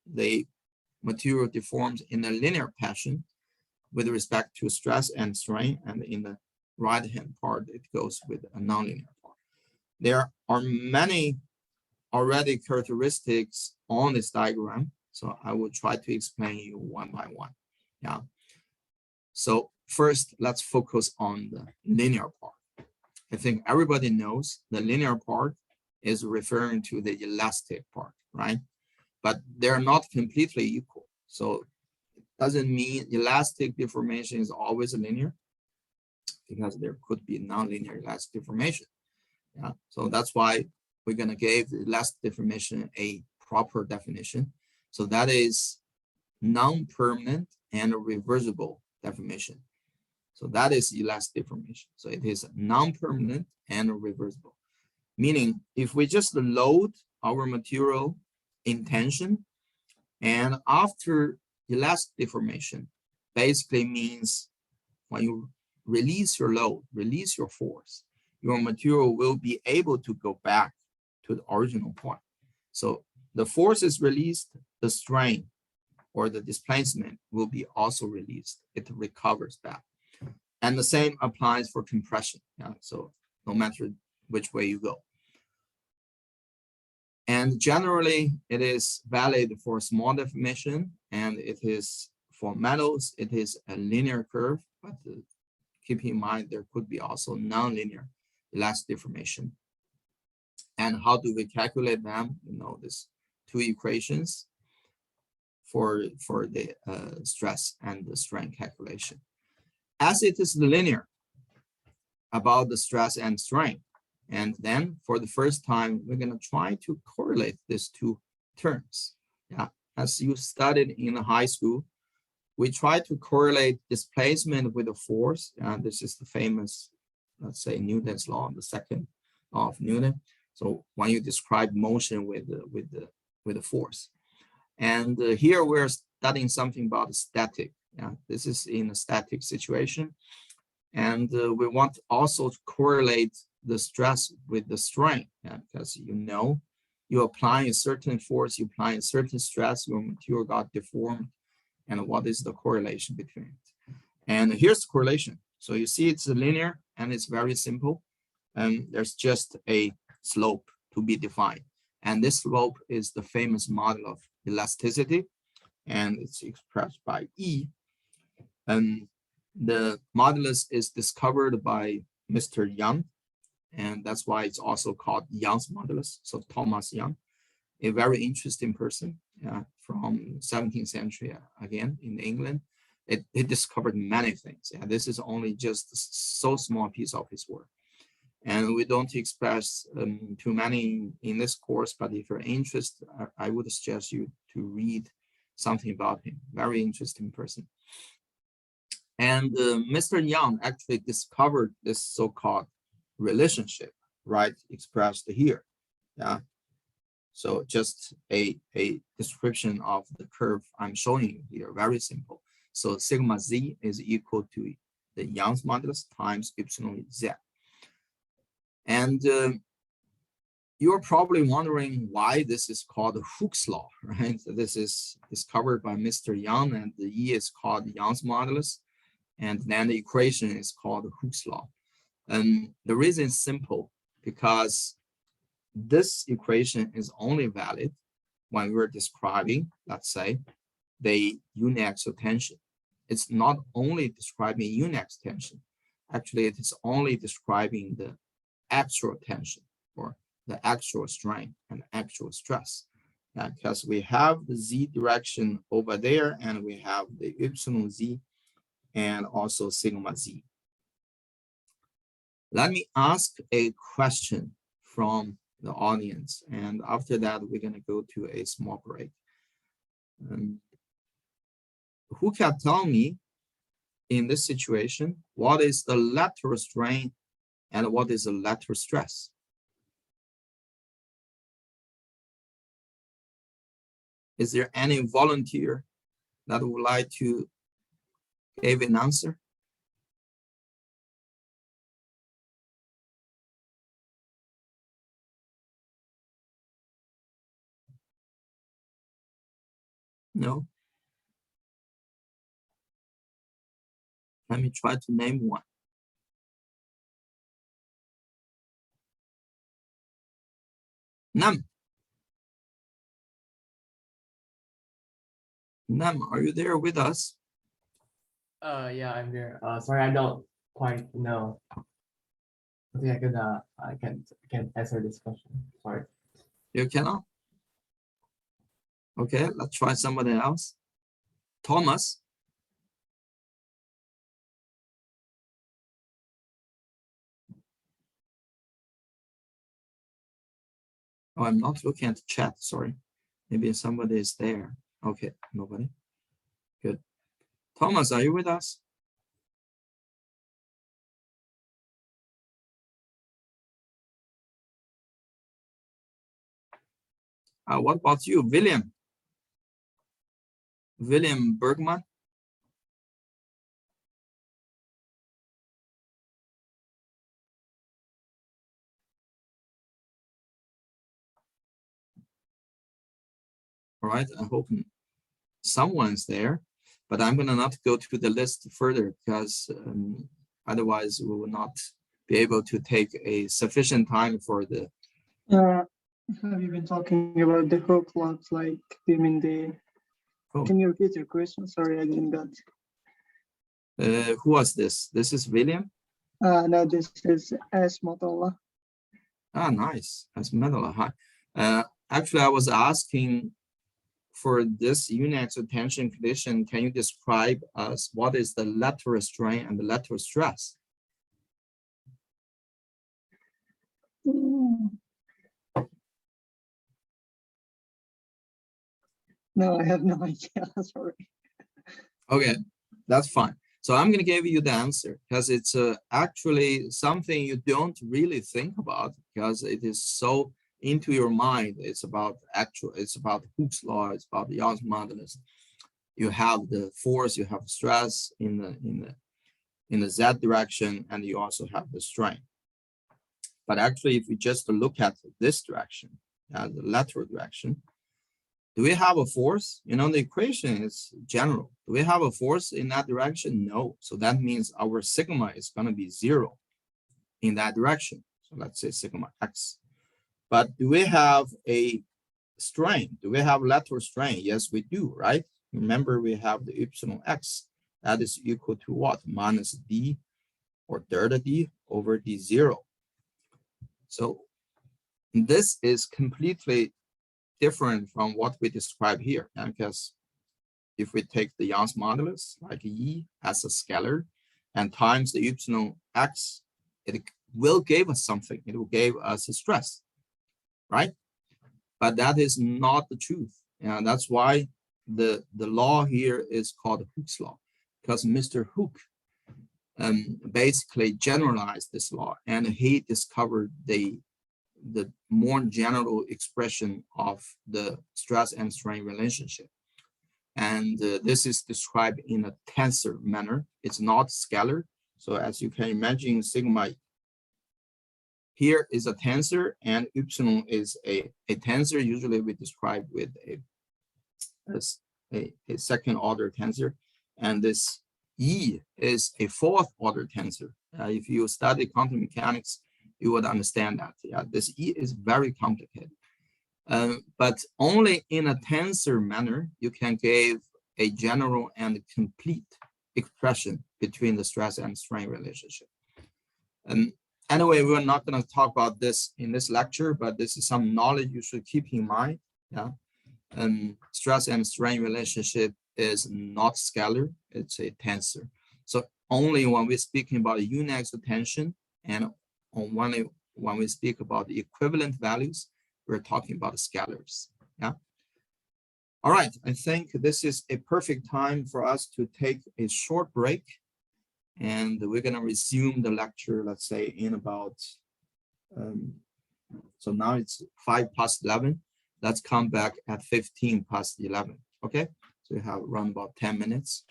the material deforms in a linear fashion with respect to stress and strain, and in the right-hand part, it goes with a nonlinear part. There are many already characteristics on this diagram, so I will try to explain you one by one. Yeah. So first, let's focus on the linear part. I think everybody knows the linear part is referring to the elastic part, right? But they're not completely equal. So doesn't mean elastic deformation is always linear, because there could be nonlinear elastic deformation. Yeah, so that's why we're going to give the elastic deformation a proper definition. So that is non-permanent and reversible deformation. So that is elastic deformation. So it is non-permanent and reversible. Meaning, if we just load our material in tension, and after elastic deformation basically means when you release your load, release your force, your material will be able to go back to the original point. So the force is released, the strain or the displacement will be also released. It recovers back. And the same applies for compression. Yeah? So no matter which way you go. And generally, it is valid for small deformation, and it is for metals, it is a linear curve, but keep in mind there could be also non-linear elastic deformation. And how do we calculate them? You know, these two equations for the stress and the strain calculation. As it is linear about the stress and strain, and then for the first time, we're going to try to correlate these two terms. Yeah, as you studied in high school, we try to correlate displacement with the force. This is the famous, let's say, Newton's law, the second law of Newton. So when you describe motion with the force, and here we're studying something about static. Yeah, this is in a static situation, and we want also to correlate the stress with the strain, because you know, you apply a certain force, you apply a certain stress, your material got deformed, and what is the correlation between it? And here's the correlation. So you see it's linear and it's very simple, and there's just a slope to be defined. And this slope is the famous model of elasticity, and it's expressed by E. And the modulus is discovered by Mr. Young, and that's why it's also called Young's modulus. So Thomas Young, a very interesting person from 17th century, again, in England. It discovered many things. Yeah, this is only just so small piece of his work. And we don't express too many in this course, but if you're interested, I would suggest you to read something about him. Very interesting person. And Mr. Young actually discovered this so-called relationship, right, expressed here. Yeah. So just a description of the curve I'm showing you here, very simple. So sigma z is equal to the Young's modulus times epsilon z. And you're probably wondering why this is called Hooke's law, right? So this is discovered by Mr. Young, and the E is called Young's modulus, and then the equation is called Hooke's law. And the reason is simple, because this equation is only valid when we're describing, let's say, the uniaxial tension. It's not only describing uniaxial tension. Actually, it is only describing the actual tension or the actual strain and actual stress. Because we have the z direction over there, and we have the epsilon z and also sigma z. Let me ask a question from the audience, and after that, we're going to go to a small break. Who can tell me, in this situation, what is the lateral strain and what is the lateral stress? Is there any volunteer that would like to give an answer? No? Let me try to name one. Nam. Nam, are you there with us? Yeah, I'm here. Sorry, I don't quite know. I think I can answer this question. Sorry. You cannot? Okay, let's try somebody else. Thomas. Oh, I'm not looking at the chat, sorry. Maybe somebody is there. Okay, nobody. Good. Thomas, are you with us? What about you, William? William Bergman. All right, I hope someone's there, but I'm gonna not go to the list further because otherwise we will not be able to take a sufficient time for the. Have you been talking about the Hook laws? Like, you mean the? Oh. Can you repeat your question? Sorry, I didn't get. Who was this? This is William. No, this is Esmatullah. Ah, nice. That's metal. Hi. Actually, I was asking for this uniaxial tension condition. Can you describe us what is the lateral strain and the lateral stress? No, I have no idea. Sorry. Okay, that's fine. So I'm going to give you the answer because it's actually something you don't really think about because it is so into your mind. It's about Hooke's law. It's about the Young's modulus. You have the force, you have stress in the z direction, and you also have the strain. But actually, if we just look at this direction, the lateral direction, do we have a force? You know, the equation is general. Do we have a force in that direction? No. So that means our sigma is going to be 0 in that direction. So let's say sigma x. But do we have a strain? Do we have lateral strain? Yes, we do, right? Remember, we have the epsilon x. That is equal to what? Minus d or delta d over d0. So this is completely different from what we describe here, because if we take the Young's modulus, like E as a scalar, and times the epsilon x, it will give us something. It will give us a stress, right? But that is not the truth. And that's why the law here is called Hooke's law, because Mr. Hooke basically generalized this law, and he discovered the more general expression of the stress and strain relationship. And this is described in a tensor manner. It's not scalar. So as you can imagine, sigma here is a tensor and epsilon is a tensor. Usually we describe with a second order tensor. And this E is a fourth order tensor. If you study quantum mechanics, you would understand that. Yeah, this E is very complicated. But only in a tensor manner, you can give a general and complete expression between the stress and strain relationship. Anyway, we're not going to talk about this in this lecture, but this is some knowledge you should keep in mind. Yeah, stress and strain relationship is not scalar; it's a tensor. So only when we're speaking about uniaxial tension and when we speak about the equivalent values, we're talking about scalars. Yeah. All right. I think this is a perfect time for us to take a short break, and we're going to resume the lecture, let's say, in about. So now it's 11:05. Let's come back at 11:15. Okay. So we have around about 10 minutes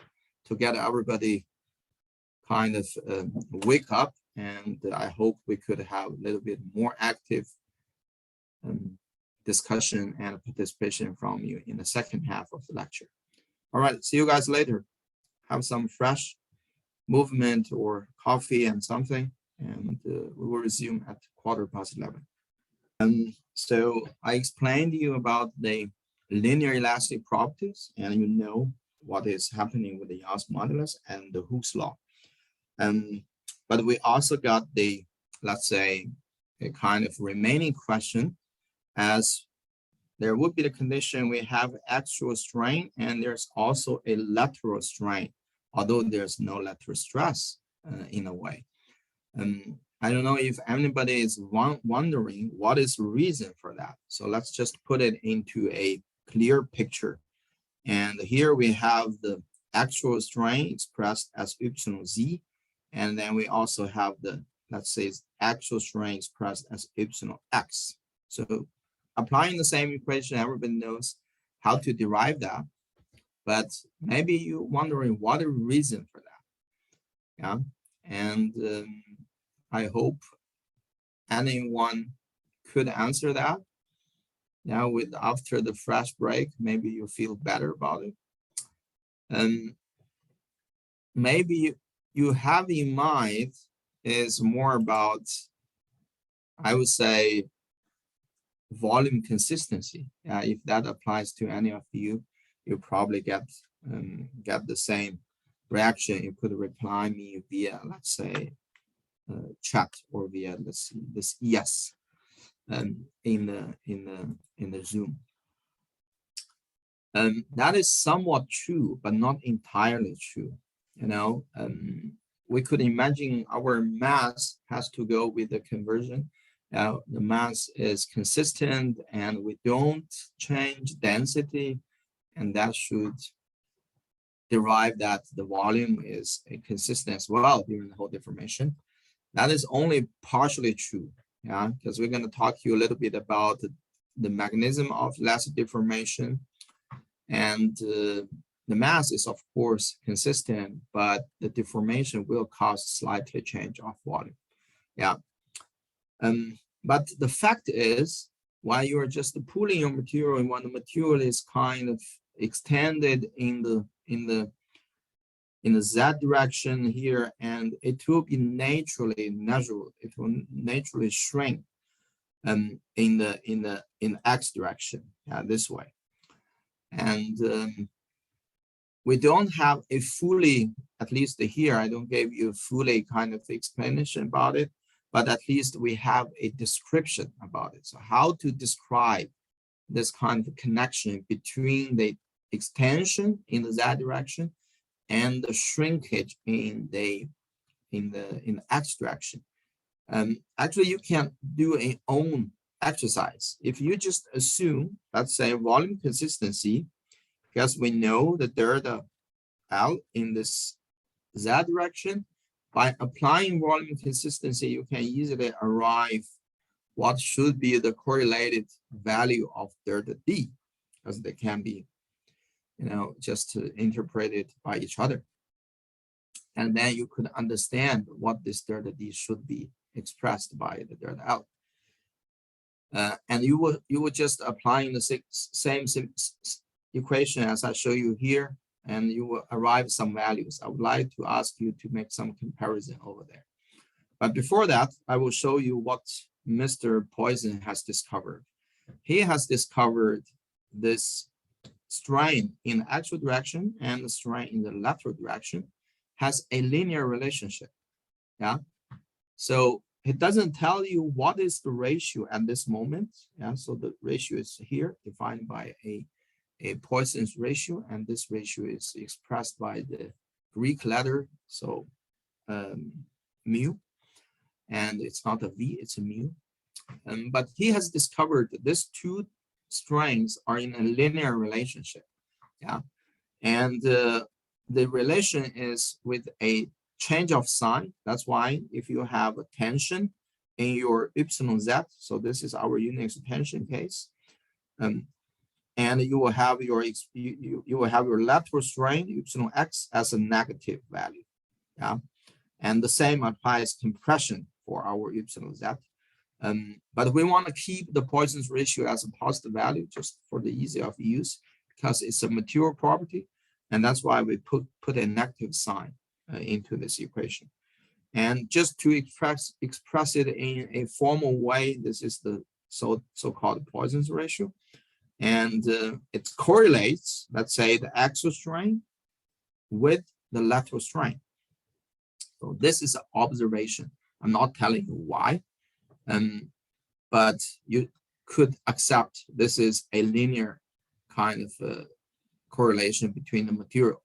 to get everybody kind of wake up. And I hope we could have a little bit more active discussion and participation from you in the second half of the lecture. All right, see you guys later. Have some fresh movement or coffee and something, and we will resume at 11:15. So I explained to you about the linear elastic properties, and you know what is happening with the Young's modulus and the Hooke's law. But we also got the, let's say, a kind of remaining question, as there would be the condition we have axial strain and there's also a lateral strain, although there's no lateral stress in a way. I don't know if anybody is wondering what is the reason for that. So let's just put it into a clear picture. And here we have the actual strain expressed as epsilon z. And then we also have the, let's say, actual strain expressed as epsilon x. So applying the same equation, everybody knows how to derive that. but maybe you're wondering what the reason for that. Yeah, and I hope anyone could answer that. Yeah, with after the fresh break, maybe you feel better about it. Maybe you have in mind is more about, I would say, volume consistency. If that applies to any of you, you probably get the same reaction. You could reply me via, let's say, chat or via this yes in the Zoom. That is somewhat true, but not entirely true. You know, we could imagine our mass has to go with the conversion. The mass is consistent and we don't change density, and that should derive that the volume is consistent as well during the whole deformation. That is only partially true, yeah, because we're going to talk to you a little bit about the mechanism of less deformation, and the mass is of course consistent, but the deformation will cause slightly change of volume. Yeah. But the fact is, while you are just pulling your material and when the material is kind of extended in the Z direction here, and it will be naturally measurable, it will naturally shrink in the X direction, this way. And we don't have a fully, at least here, I don't give you a fully kind of explanation about it, but at least we have a description about it. So how to describe this kind of connection between the extension in the Z direction and the shrinkage in the X direction. Actually, you can do an own exercise. If you just assume, let's say, volume consistency, because we know that there are the L in this Z direction, by applying volume consistency, you can easily arrive what should be the correlated value of delta D, because they can be, you know, just interpreted by each other. And then you could understand what this delta D should be expressed by the delta L. And you would just applying the same equation as I show you here, and you will arrive some values. I would like to ask you to make some comparison over there. But before that, I will show you what Mr. Poisson has discovered. He has discovered this strain in the actual direction and the strain in the lateral direction has a linear relationship. Yeah. So it doesn't tell you what is the ratio at this moment. Yeah. So the ratio is here defined by a Poisson's ratio, and this ratio is expressed by the Greek letter, so mu, and it's not a v, it's a mu. But he has discovered that these two strains are in a linear relationship. Yeah, and the relation is with a change of sign. That's why if you have a tension in your epsilon z, so this is our unit tension case, and you will have your lateral strain epsilon x as a negative value. Yeah, and the same applies compression for our epsilon z. But we want to keep the Poisson's ratio as a positive value just for the ease of use, because it's a material property, and that's why we put a negative sign into this equation. And just to express it in a formal way, this is the so-called Poisson's ratio. And it correlates, let's say, the axial strain with the lateral strain. So this is an observation. I'm not telling you why, but you could accept this is a linear kind of correlation between the material.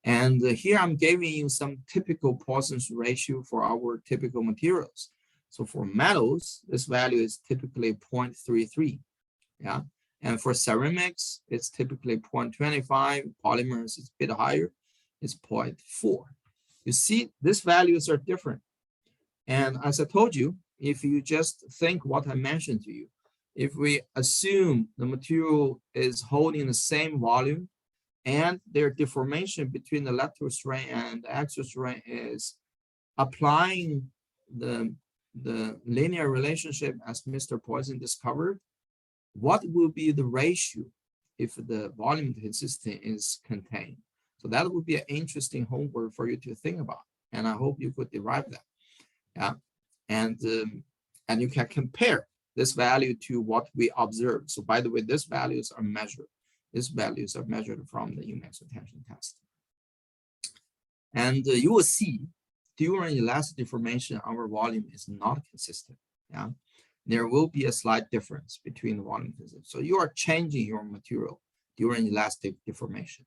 And here I'm giving you some typical Poisson's ratio for our typical materials. So for metals, this value is typically 0.33. Yeah. And for ceramics, it's typically 0.25. Polymers is a bit higher, it's 0.4. You see, these values are different. And as I told you, if you just think what I mentioned to you, if we assume the material is holding the same volume, and their deformation between the lateral strain and the axial strain is applying the linear relationship as Mr. Poisson discovered. What will be the ratio if the volume intensity is contained? So that would be an interesting homework for you to think about, and I hope you could derive that. Yeah, and you can compare this value to what we observed. So by the way, these values are measured. These values are measured from the uniaxial tension test. And you will see during elastic deformation, our volume is not consistent. Yeah, there will be a slight difference between the volume intensity. So you are changing your material during elastic deformation.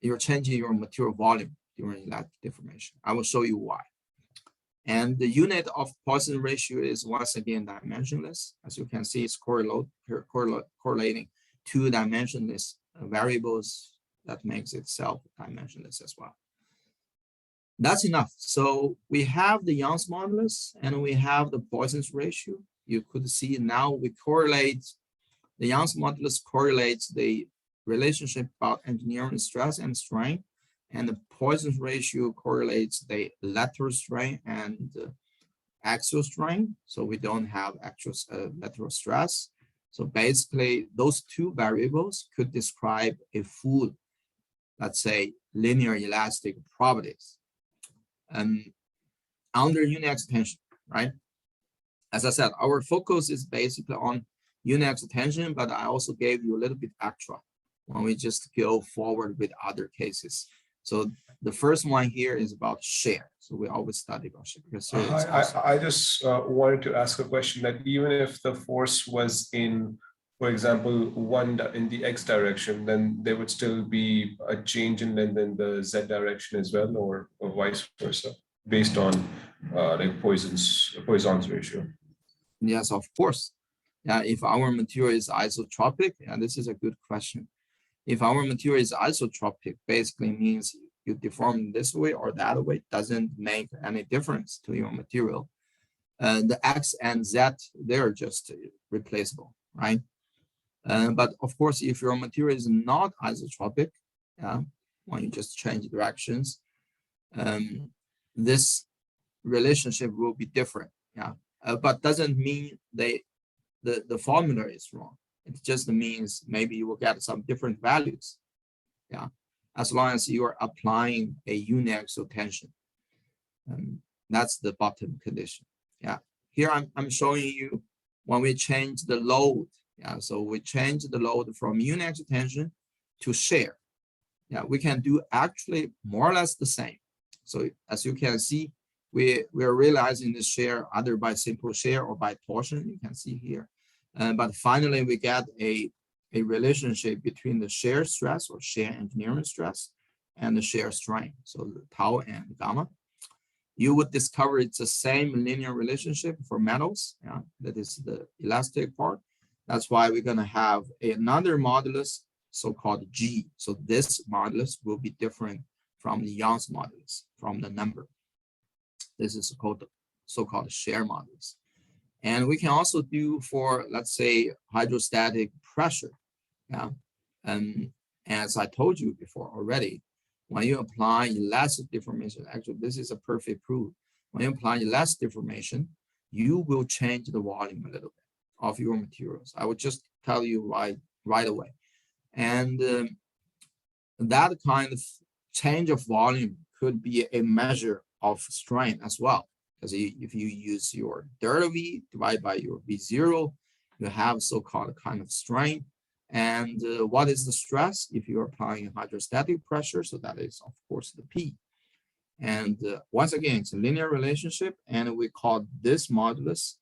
You're changing your material volume during elastic deformation. I will show you why. And the unit of Poisson ratio is once again dimensionless. As you can see, it's correlating two dimensionless variables that makes itself dimensionless as well. That's enough. So we have the Young's modulus and we have the Poisson's ratio. You could see now we correlate, the Young's modulus correlates the relationship about engineering stress and strain, and the Poisson's ratio correlates the lateral strain and axial strain. So we don't have actual lateral stress. So basically those two variables could describe a full, let's say, linear elastic properties. Under uniaxial tension, right? As I said, our focus is basically on uniaxial tension, but I also gave you a little bit extra when we just go forward with other cases. So the first one here is about shear. So we always study about shear. Because I just wanted to ask a question that even if the force was in, for example, in the X direction, then there would still be a change in the Z direction as well, or vice versa, based on like Poisson's ratio. Yes, of course. Yeah, if our material is isotropic, and this is a good question. If our material is isotropic, basically means you deform this way or that way, doesn't make any difference to your material. The X and Z, they're just replaceable, right? But of course, if your material is not isotropic, when you just change directions, this relationship will be different. Yeah, but doesn't mean the formula is wrong. It just means maybe you will get some different values. Yeah, as long as you are applying a uniaxial tension. That's the bottom condition. Yeah, here I'm showing you when we change the load. Yeah, so we change the load from uniaxial tension to shear. Yeah, we can do actually more or less the same. So as you can see, we are realizing the shear either by simple shear or by torsion. You can see here. But finally, we get a relationship between the shear stress or shear engineering stress and the shear strain. So the tau and gamma. You would discover it's the same linear relationship for metals. Yeah, that is the elastic part. That's why we're going to have another modulus, so-called G. So this modulus will be different from the Young's modulus, from the number. This is called so-called shear modulus. And we can also do for, let's say, hydrostatic pressure. Yeah. And as I told you before already, when you apply elastic deformation, actually, this is a perfect proof. When you apply elastic deformation, you will change the volume a little bit of your materials. I would just tell you right away. And that kind of change of volume could be a measure of strain as well. Because if you use your delta V divided by your V0, you have so-called kind of strain. And what is the stress? If you're applying hydrostatic pressure, so that is, of course, the P. And once again, it's a linear relationship, and we call this modulus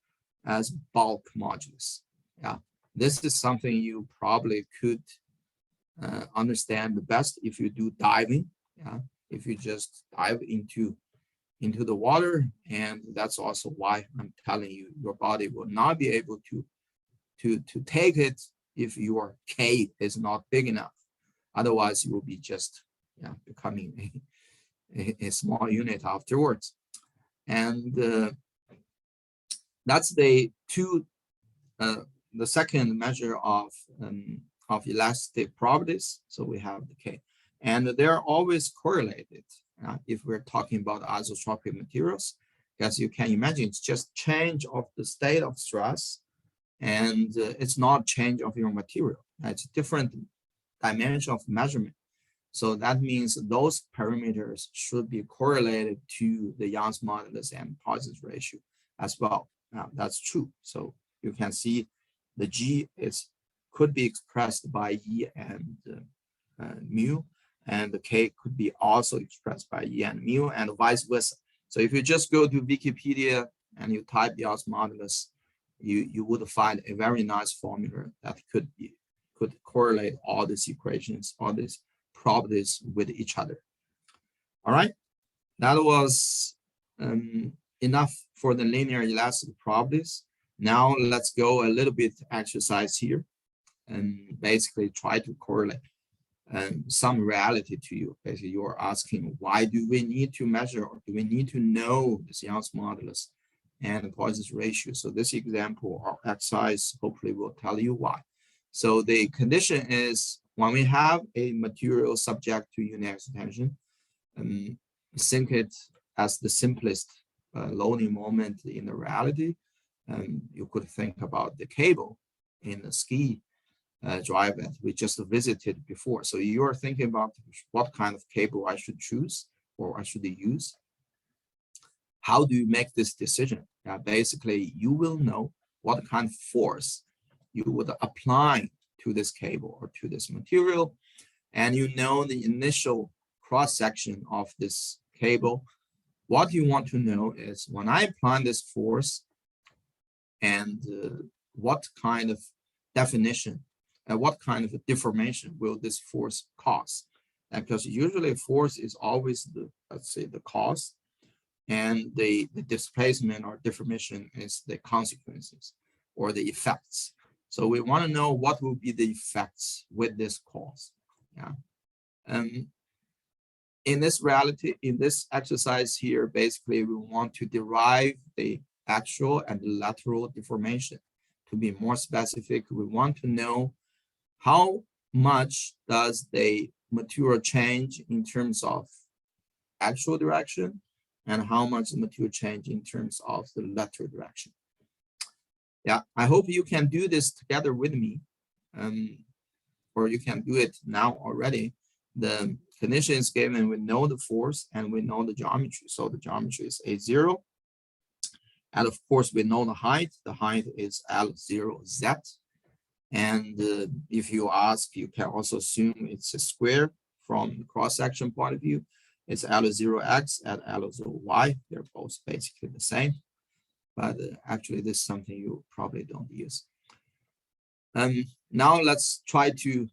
as bulk modulus. Yeah, this is something you probably could understand the best if you do diving. Yeah, if you just dive into the water, and that's also why I'm telling you your body will not be able to take it if your K is not big enough. Otherwise, you will be just becoming a small unit afterwards. And that's the second measure of of elastic properties. So we have the K, and they're always correlated. If we're talking about isotropic materials, as you can imagine, it's just change of the state of stress, and it's not change of your material. It's a different dimension of measurement. So that means those parameters should be correlated to the Young's modulus and Poisson's ratio as well. Now that's true. So you can see the G could be expressed by E and mu, and the K could be also expressed by E and mu, and vice versa. So if you just go to Wikipedia and you type Young's modulus, you would find a very nice formula that could correlate all these equations, all these properties with each other. All right, that was enough for the linear elastic properties. Now let's go a little bit exercise here and basically try to correlate some reality to you. Basically, you are asking, why do we need to measure, or do we need to know this Young's modulus and the Poisson's ratio? So this example or exercise hopefully will tell you why. So the condition is, when we have a material subject to uniaxial tension, think it as the simplest loading moment in the reality. You could think about the cable in the ski drive that we just visited before. So you're thinking about what kind of cable I should choose or I should use. How do you make this decision? Basically, you will know what kind of force you would apply to this cable or to this material, and you know the initial cross-section of this cable. What you want to know is, when I apply this force, and what kind of definition and what kind of a deformation will this force cause? Because usually force is always the, let's say, the cause, and the displacement or deformation is the consequences or the effects. So we want to know what will be the effects with this cause. In this reality, in this exercise here, basically we want to derive the axial and lateral deformation. To be more specific, we want to know how much does the material change in terms of axial direction, and how much the material change in terms of the lateral direction. I hope you can do this together with me, or you can do it now already. The condition is given, we know the force and we know the geometry. So the geometry is A0. And of course, we know the height. The height is L0Z. And if you ask, you can also assume it's a square from the cross-section point of view. It's L0X and L0Y. They're both basically the same. But actually, this is something you probably don't use. Now let's try to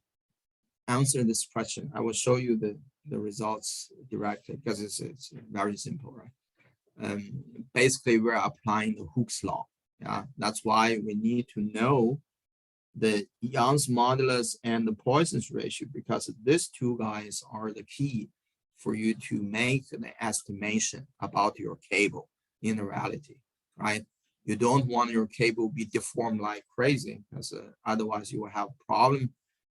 answer this question. I will show you the results directly because it's very simple, right? Basically, we're applying the Hooke's law. That's why we need to know the Young's modulus and the Poisson's ratio, because these two guys are the key for you to make an estimation about your cable in reality, right? You don't want your cable be deformed like crazy, because otherwise you will have a problem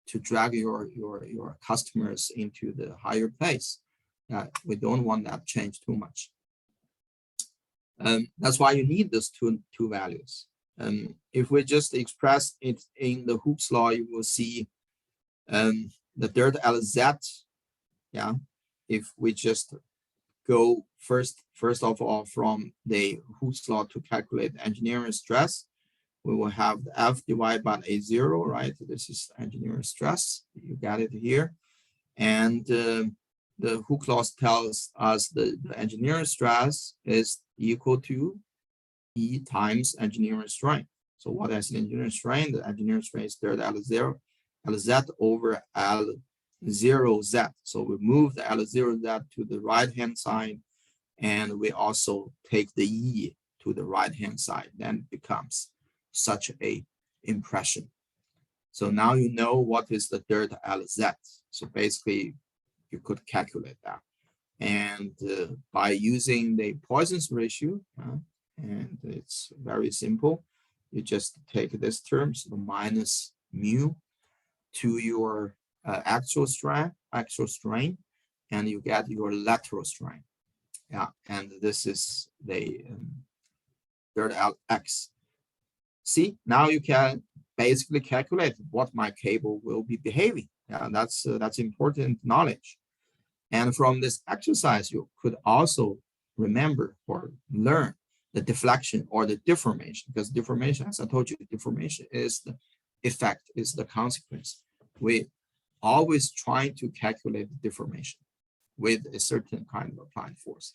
to drag your customers into the higher place. We don't want that change too much. That's why you need those two values. If we just express it in the Hooke's law, you will see the delta LZ. If we just go first of all from the Hooke's law to calculate engineering stress, we will have the F divided by A0, right? This is engineering stress. You got it here. And the Hooke's law tells us the engineering stress is equal to E times engineering strain. So what is the engineering strain? The engineering strain is delta LZ over L0Z. So we move the L0Z to the right-hand side, and we also take the E to the right-hand side. Then it becomes such a impression. So now you know what is the delta LZ. So basically, you could calculate that. And by using the Poisson's ratio, and it's very simple, you just take this term, so minus mu to your axial strain, and you get your lateral strain. Yeah, and this is the third Lx. See, now you can basically calculate what my cable will be behaving. Yeah, that's important knowledge. And from this exercise, you could also remember or learn the deflection or the deformation, because deformation, as I told you, deformation is the effect, is the consequence. We always trying to calculate the deformation with a certain kind of applied force.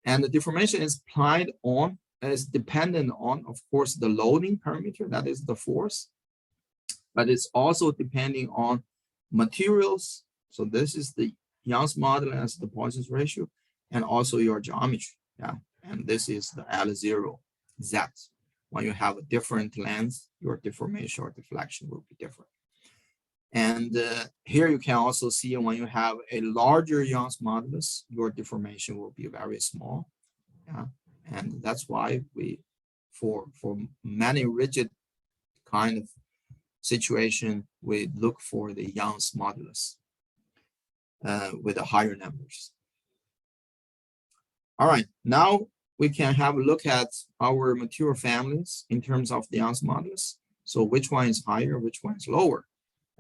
And the deformation is applied on, is dependent on, of course, the loading parameter, that is the force, but it's also depending on materials. So this is the Young's modulus, the Poisson's ratio, and also your geometry. Yeah, and this is the L0 Z. When you have a different length, your deformation or deflection will be different. And here you can also see when you have a larger Young's modulus, your deformation will be very small. Yeah, and that's why we, for many rigid kind of situation, we look for the Young's modulus with the higher numbers. All right, now we can have a look at our material families in terms of the Young's modulus. So which one is higher, which one is lower?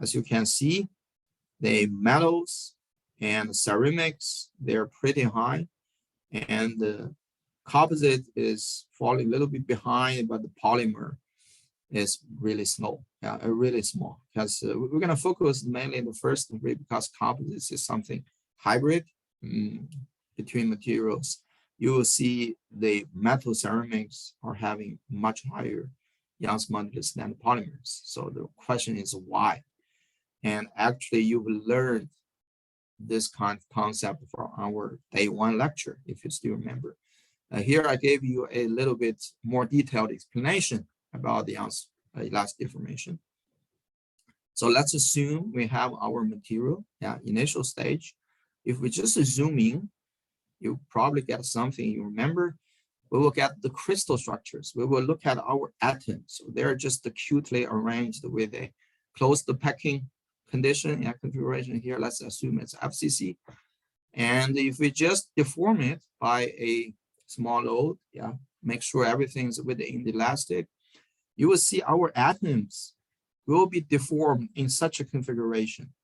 As you can see, the metals and ceramics, they're pretty high, and the composite is falling a little bit behind, but the polymer is really slow, really small. Because we're going to focus mainly in the first degree, because composites is something hybrid between materials. You will see the metal ceramics are having much higher Young's modulus than the polymers. So the question is why? And actually, you will learn this kind of concept from our day one lecture, if you still remember. Here I gave you a little bit more detailed explanation about the Young's elastic deformation. So let's assume we have our material, initial stage. If we just zoom in, you probably get something you remember. We will get the crystal structures. We will look at our atoms. So they're just acutely arranged with a closed packing condition and configuration. Here, let's assume it's FCC. And if we just deform it by a small load, make sure everything's within the elastic, you will see our atoms will be deformed in such a configuration.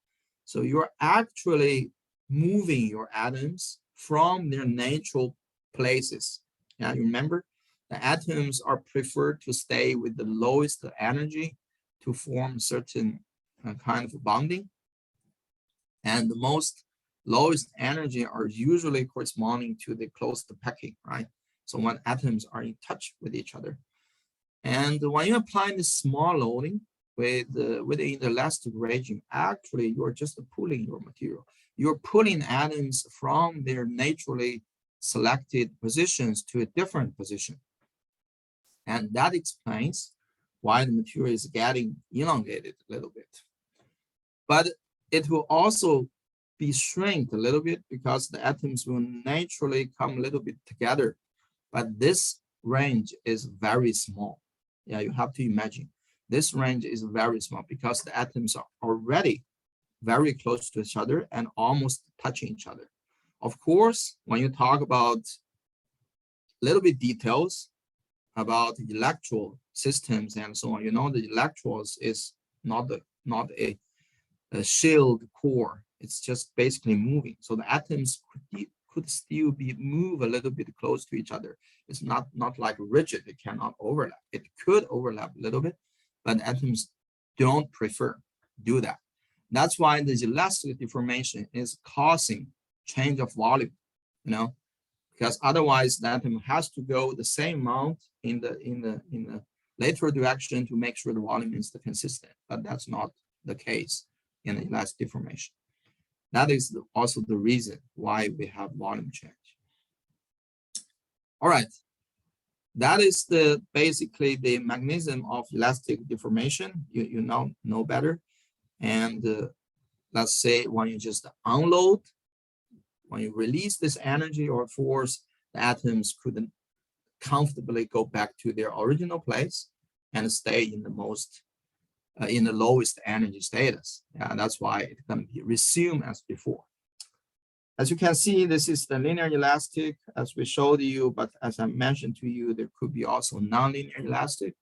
So you're actually moving your atoms from their natural places. You remember, the atoms are preferred to stay with the lowest energy to form certain kind of bonding. And the most lowest energy are usually corresponding to the closed packing, right? So when atoms are in touch with each other. And when you apply this small loading within the elastic regime, actually you're just pulling your material. You're pulling atoms from their naturally selected positions to a different position. And that explains why the material is getting elongated a little bit. But it will also be shrinked a little bit because the atoms will naturally come a little bit together. But this range is very small. You have to imagine this range is very small because the atoms are already very close to each other and almost touching each other. Of course, when you talk about a little bit details about electrical systems and so on, you know, the electrodes is not a shield core. It's just basically moving. So the atoms could still be move a little bit close to each other. It's not like rigid. It cannot overlap. It could overlap a little bit, but atoms don't do that. That's why the elastic deformation is causing change of volume, you know, because otherwise the atom has to go the same amount in the lateral direction to make sure the volume is consistent. But that's not the case in the elastic deformation. That is also the reason why we have volume change. All right, that is basically the mechanism of elastic deformation. You know better. And let's say when you just unload, when you release this energy or force, the atoms couldn't comfortably go back to their original place and stay in the most in the lowest energy status. Yeah, that's why it's going to be resumed as before. As you can see, this is the linear elastic as we showed you, but as I mentioned to you, there could be also non-linear elastic.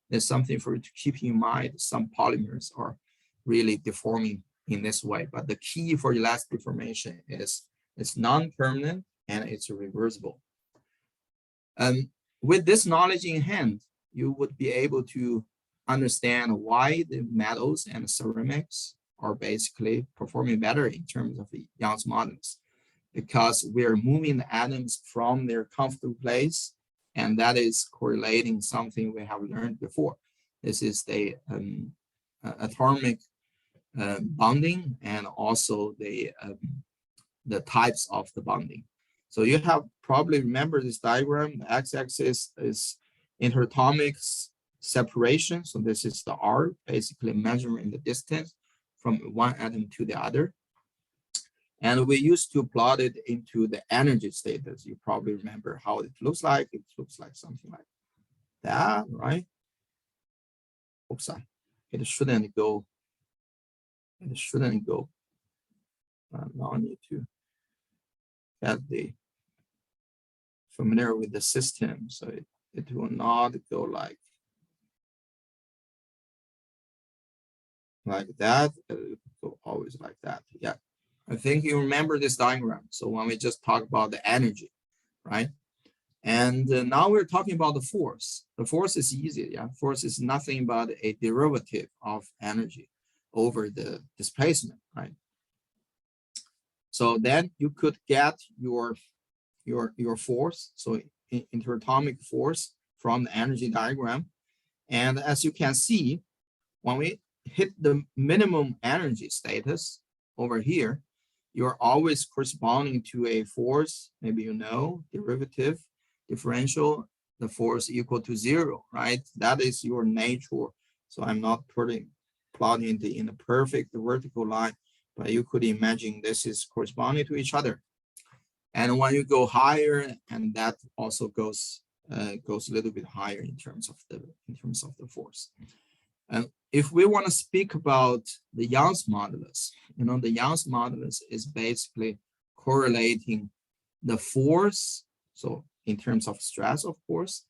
There's something for you to keep in mind. Some polymers are really deforming in this way, but the key for elastic deformation is it's non-permanent and it's reversible. With this knowledge in hand, you would be able to understand why the metals and ceramics are basically performing better in terms of the Young's modulus, because we're moving the atoms from their comfortable place, and that is correlating something we have learned before. This is the atomic bonding and also the types of the bonding. So you have probably remember this diagram. The x-axis is interatomic separation. So this is the R, basically measuring the distance from one atom to the other. And we used to plot it into the energy status. You probably remember how it looks like. It looks like something like that, right? Oops, it shouldn't go. It shouldn't go. Now I need to get the familiar with the system, so it will not go like that. It will go always like that. Yeah, I think you remember this diagram. So when we just talk about the energy, right? And now we're talking about the force. The force is easy. Yeah, force is nothing but a derivative of energy over the displacement, right? So then you could get your force, so interatomic force from the energy diagram. And as you can see, when we hit the minimum energy status over here, you're always corresponding to a force, maybe you know, derivative, differential, the force equal to 0, right? That is your nature. So I'm not plotting it in a perfect vertical line, but you could imagine this is corresponding to each other. And when you go higher, and that also goes a little bit higher in terms of the force. And if we want to speak about the Young's modulus, you know, the Young's modulus is basically correlating the force, so in terms of stress, of course,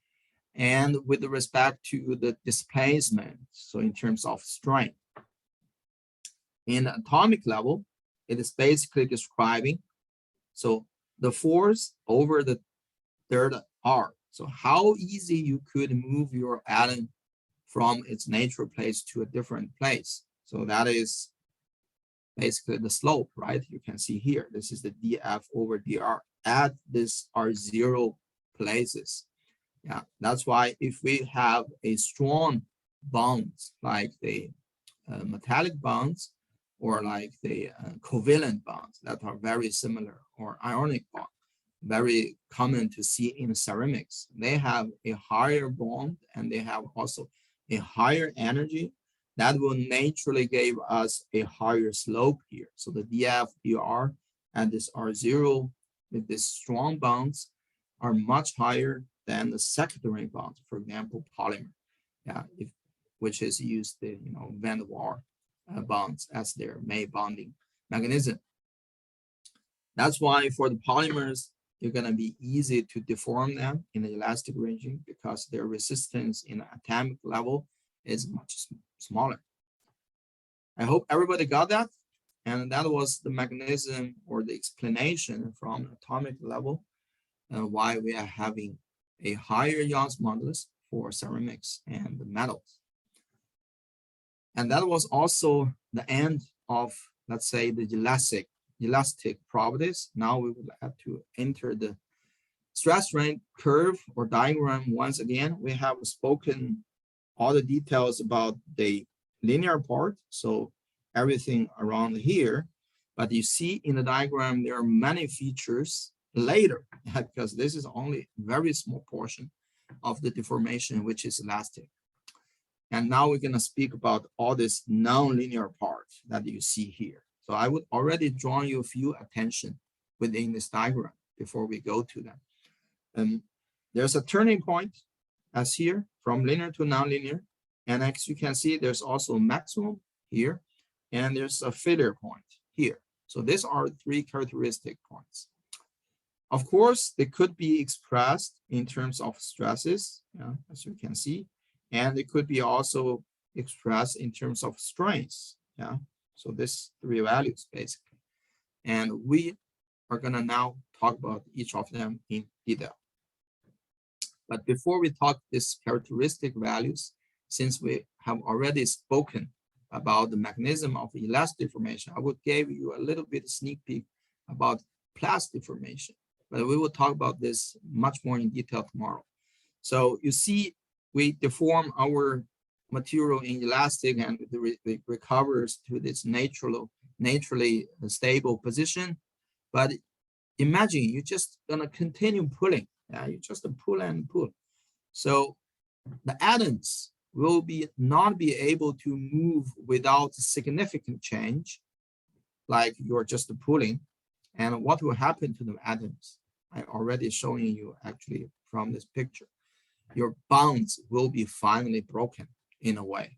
and with respect to the displacement, so in terms of strength. In atomic level, it is basically describing, so the force over the third R. So how easy you could move your atom from its natural place to a different place. So that is basically the slope, right? You can see here, this is the dF over dr at this R0 places. Yeah, that's why if we have a strong bonds like the metallic bonds or like the covalent bonds that are very similar, or ionic bond, very common to see in ceramics. They have a higher bond and they have also a higher energy that will naturally give us a higher slope here. So the dF, dr at this R0 with these strong bonds are much higher than the secondary bonds, for example, polymer, yeah, which is used the van der Waals bonds as their main bonding mechanism. That's why for the polymers, you're going to be easy to deform them in the elastic regime because their resistance in the atomic level is much smaller. I hope everybody got that. And that was the mechanism or the explanation from atomic level and why we are having a higher Young's modulus for ceramics and the metals. And that was also the end of, let's say, the elastic properties. Now we will have to enter the stress strain curve or diagram once again. We have spoken all the details about the linear part, so everything around here. But you see in the diagram, there are many features later because this is only a very small portion of the deformation, which is elastic. And now we're going to speak about all this non-linear part that you see here. So I would already draw you a few attention within this diagram before we go to that. There's a turning point as here from linear to non-linear. And as you can see, there's also maximum here, and there's a failure point here. So these are 3 characteristic points. Of course, they could be expressed in terms of stresses, as you can see, and it could be also expressed in terms of strains. So this 3 values basically. And we are gonna now talk about each of them in detail. But before we talk these characteristic values, since we have already spoken about the mechanism of elastic deformation, I would give you a little bit sneak peek about plastic deformation. But we will talk about this much more in detail tomorrow. So you see, we deform our material in elastic and it recovers to this naturally stable position. But imagine you're just gonna continue pulling. You just pull and pull. So the atoms will not be able to move without significant change, like you're just pulling. And what will happen to the atoms? I already showing you actually from this picture. Your bonds will be finally broken in a way,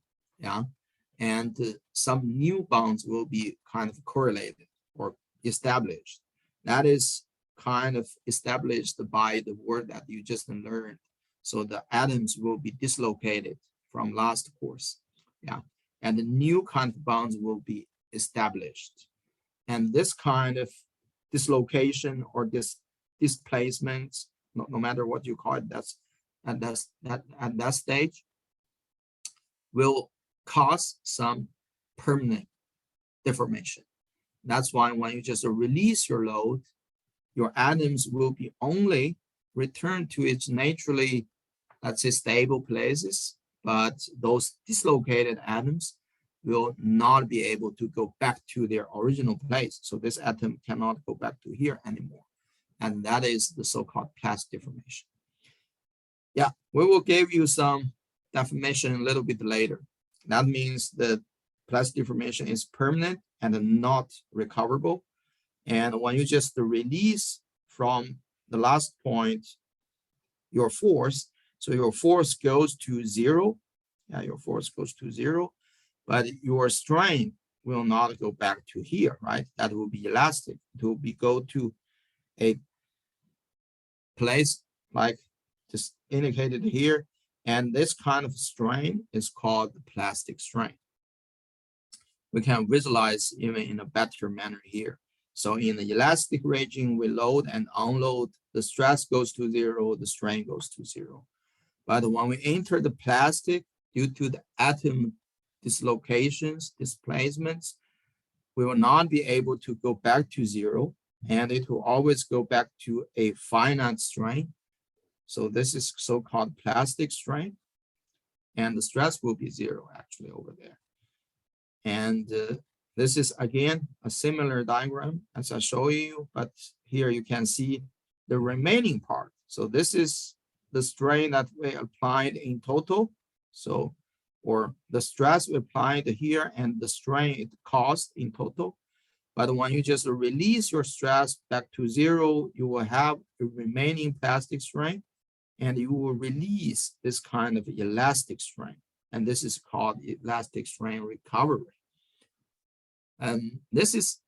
and some new bonds will be kind of correlated or established. That is kind of established by the word that you just learned. So the atoms will be dislocated from last course, and the new kind of bonds will be established. And this kind of dislocation or this displacement, no matter what you call it, that's at that stage, will cause some permanent deformation. That's why when you just release your load, your atoms will be only returned to its naturally, let's say, stable places, but those dislocated atoms will not be able to go back to their original place. So this atom cannot go back to here anymore. And that is the so-called plastic deformation. We will give you some definition a little bit later. That means that plastic deformation is permanent and not recoverable. And when you just release from the last point your force, so your force goes to 0. Your force goes to 0, but your strain will not go back to here, right? That will be elastic. It will go to a place like just indicated here, and this kind of strain is called the plastic strain. We can visualize even in a better manner here. So in the elastic regime, we load and unload, the stress goes to 0, the strain goes to 0. But when we enter the plastic, due to the atom dislocations, displacements, we will not be able to go back to 0, and it will always go back to a finite strain. So this is so-called plastic strain, and the stress will be 0 actually over there. And this is again a similar diagram as I show you, but here you can see the remaining part. So this is the strain that we applied in total. So, or the stress we applied here and the strain it caused in total. But when you just release your stress back to 0, you will have a remaining plastic strain, and you will release this kind of elastic strain. And this is called elastic strain recovery. And this is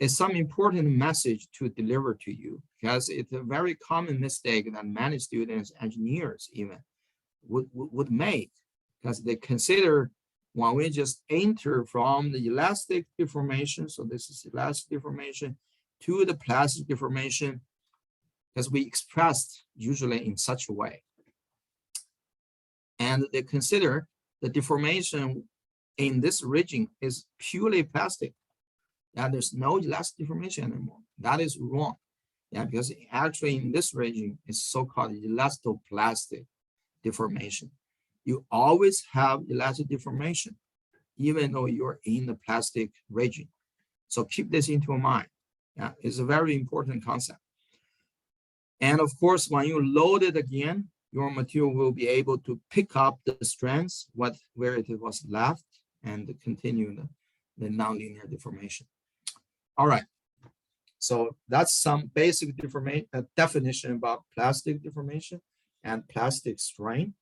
some important message to deliver to you, because it's a very common mistake that many students, engineers even, would make, because they consider when we just enter from the elastic deformation, so this is elastic deformation, to the plastic deformation, because we expressed usually in such a way. And they consider the deformation in this region is purely plastic. That there's no elastic deformation anymore. That is wrong. Because actually in this region is so-called elastoplastic deformation. You always have elastic deformation, even though you're in the plastic region. So keep this into mind. It's a very important concept. And of course, when you load it again, your material will be able to pick up the strands where it was left and continue the nonlinear deformation. All right. So that's some basic definition about plastic deformation and plastic strain.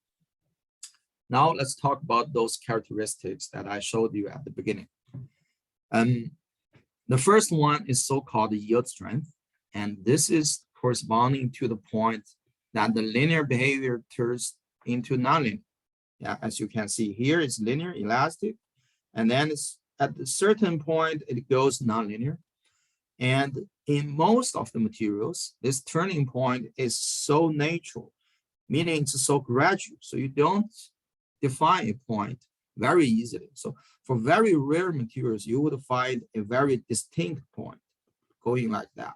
Now let's talk about those characteristics that I showed you at the beginning. The first one is so-called yield strength, and this is corresponding to the point that the linear behavior turns into nonlinear. Yeah, as you can see here, it's linear, elastic, and then it's at a certain point it goes nonlinear. And in most of the materials, this turning point is so natural, meaning it's so gradual. So you don't define a point very easily. So for very rare materials, you would find a very distinct point going like that.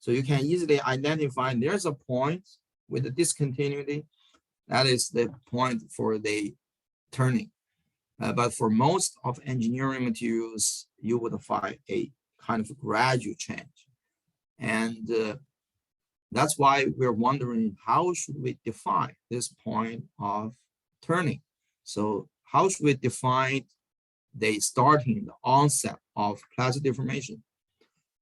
So you can easily identify there's a point with a discontinuity. That is the point for the turning. But for most of engineering materials, you would find a kind of gradual change. And that's why we're wondering, how should we define this point of turning? So how should we define the starting, the onset of plastic deformation?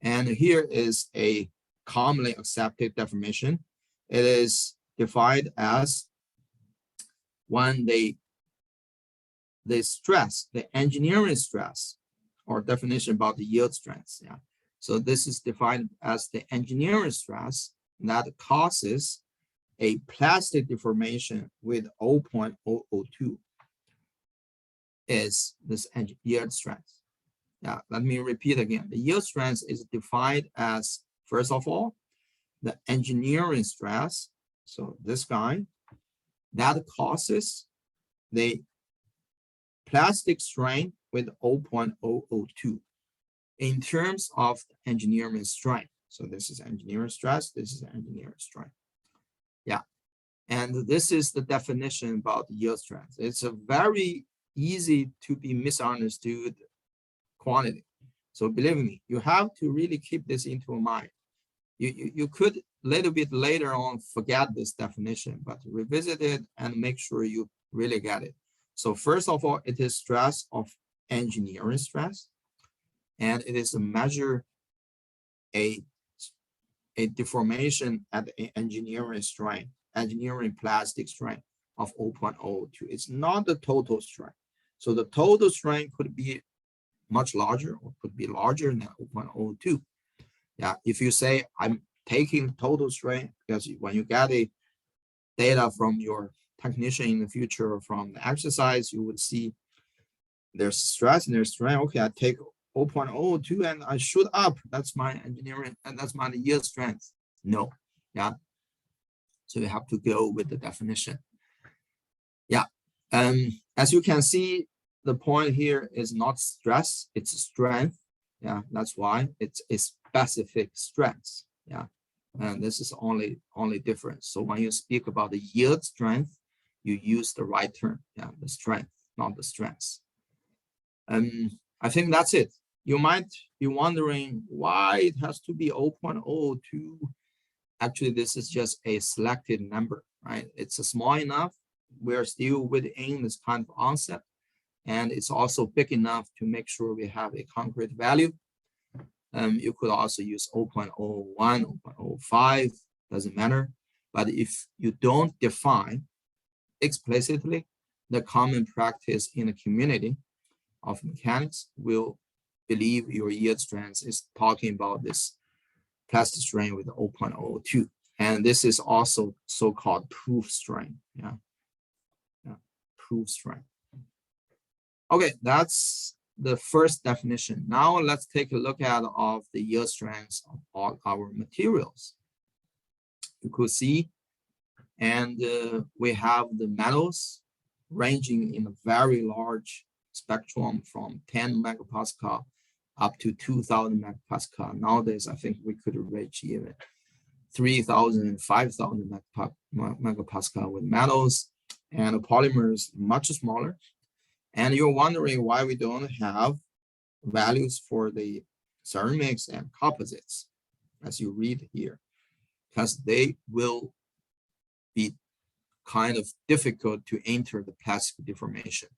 And here is a commonly accepted definition. It is defined as when the stress, the engineering stress, or definition about the yield strength. Yeah. So this is defined as the engineering stress that causes a plastic deformation with 0.002 is this yield strength. Yeah, let me repeat again. The yield strength is defined as, first of all, the engineering stress. So this guy that causes the plastic strain with 0.002 in terms of engineering strength. So this is engineering stress, this is engineering strength. Yeah, and this is the definition about yield strength. It's a very easy to be misunderstood quantity. So believe me, you have to really keep this into mind. You could a little bit later on forget this definition, but revisit it and make sure you really get it. So first of all, it is stress of engineering stress, and it is a measure a deformation at the engineering strain, engineering plastic strain of 0.02. It's not the total strain. So the total strain could be much larger or could be larger than 0.02. Yeah, if you say I'm taking total strain, because when you get a data from your technician in the future or from the exercise, you would see there's stress and there's strain. Okay, I take 0.02 and I shoot up. That's my engineering and that's my yield strength. No, yeah. So you have to go with the definition. Yeah, as you can see, the point here is not stress, it's strength. Yeah, that's why it's a specific strength. Yeah, and this is only difference. So when you speak about the yield strength, you use the right term. Yeah, the strength, not the strength. I think that's it. You might be wondering why it has to be 0.02. Actually, this is just a selected number, right? It's small enough. We're still within this kind of onset. And it's also big enough to make sure we have a concrete value. You could also use 0.01, 0.05, doesn't matter. But if you don't define explicitly, the common practice in the community of mechanics will believe your yield strength is talking about this plastic strain with 0.02. And this is also so-called proof strain. Yeah, proof strain. Okay, that's the first definition. Now let's take a look at of the yield strengths of all our materials. You could see, and we have the metals ranging in a very large spectrum from 10 megapascal up to 2000 megapascal. Nowadays, I think we could reach even 3000, 5000 megapascal with metals, and polymers much smaller. And you're wondering why we don't have values for the ceramics and composites, as you read here, because they will be kind of difficult to enter the plastic deformation.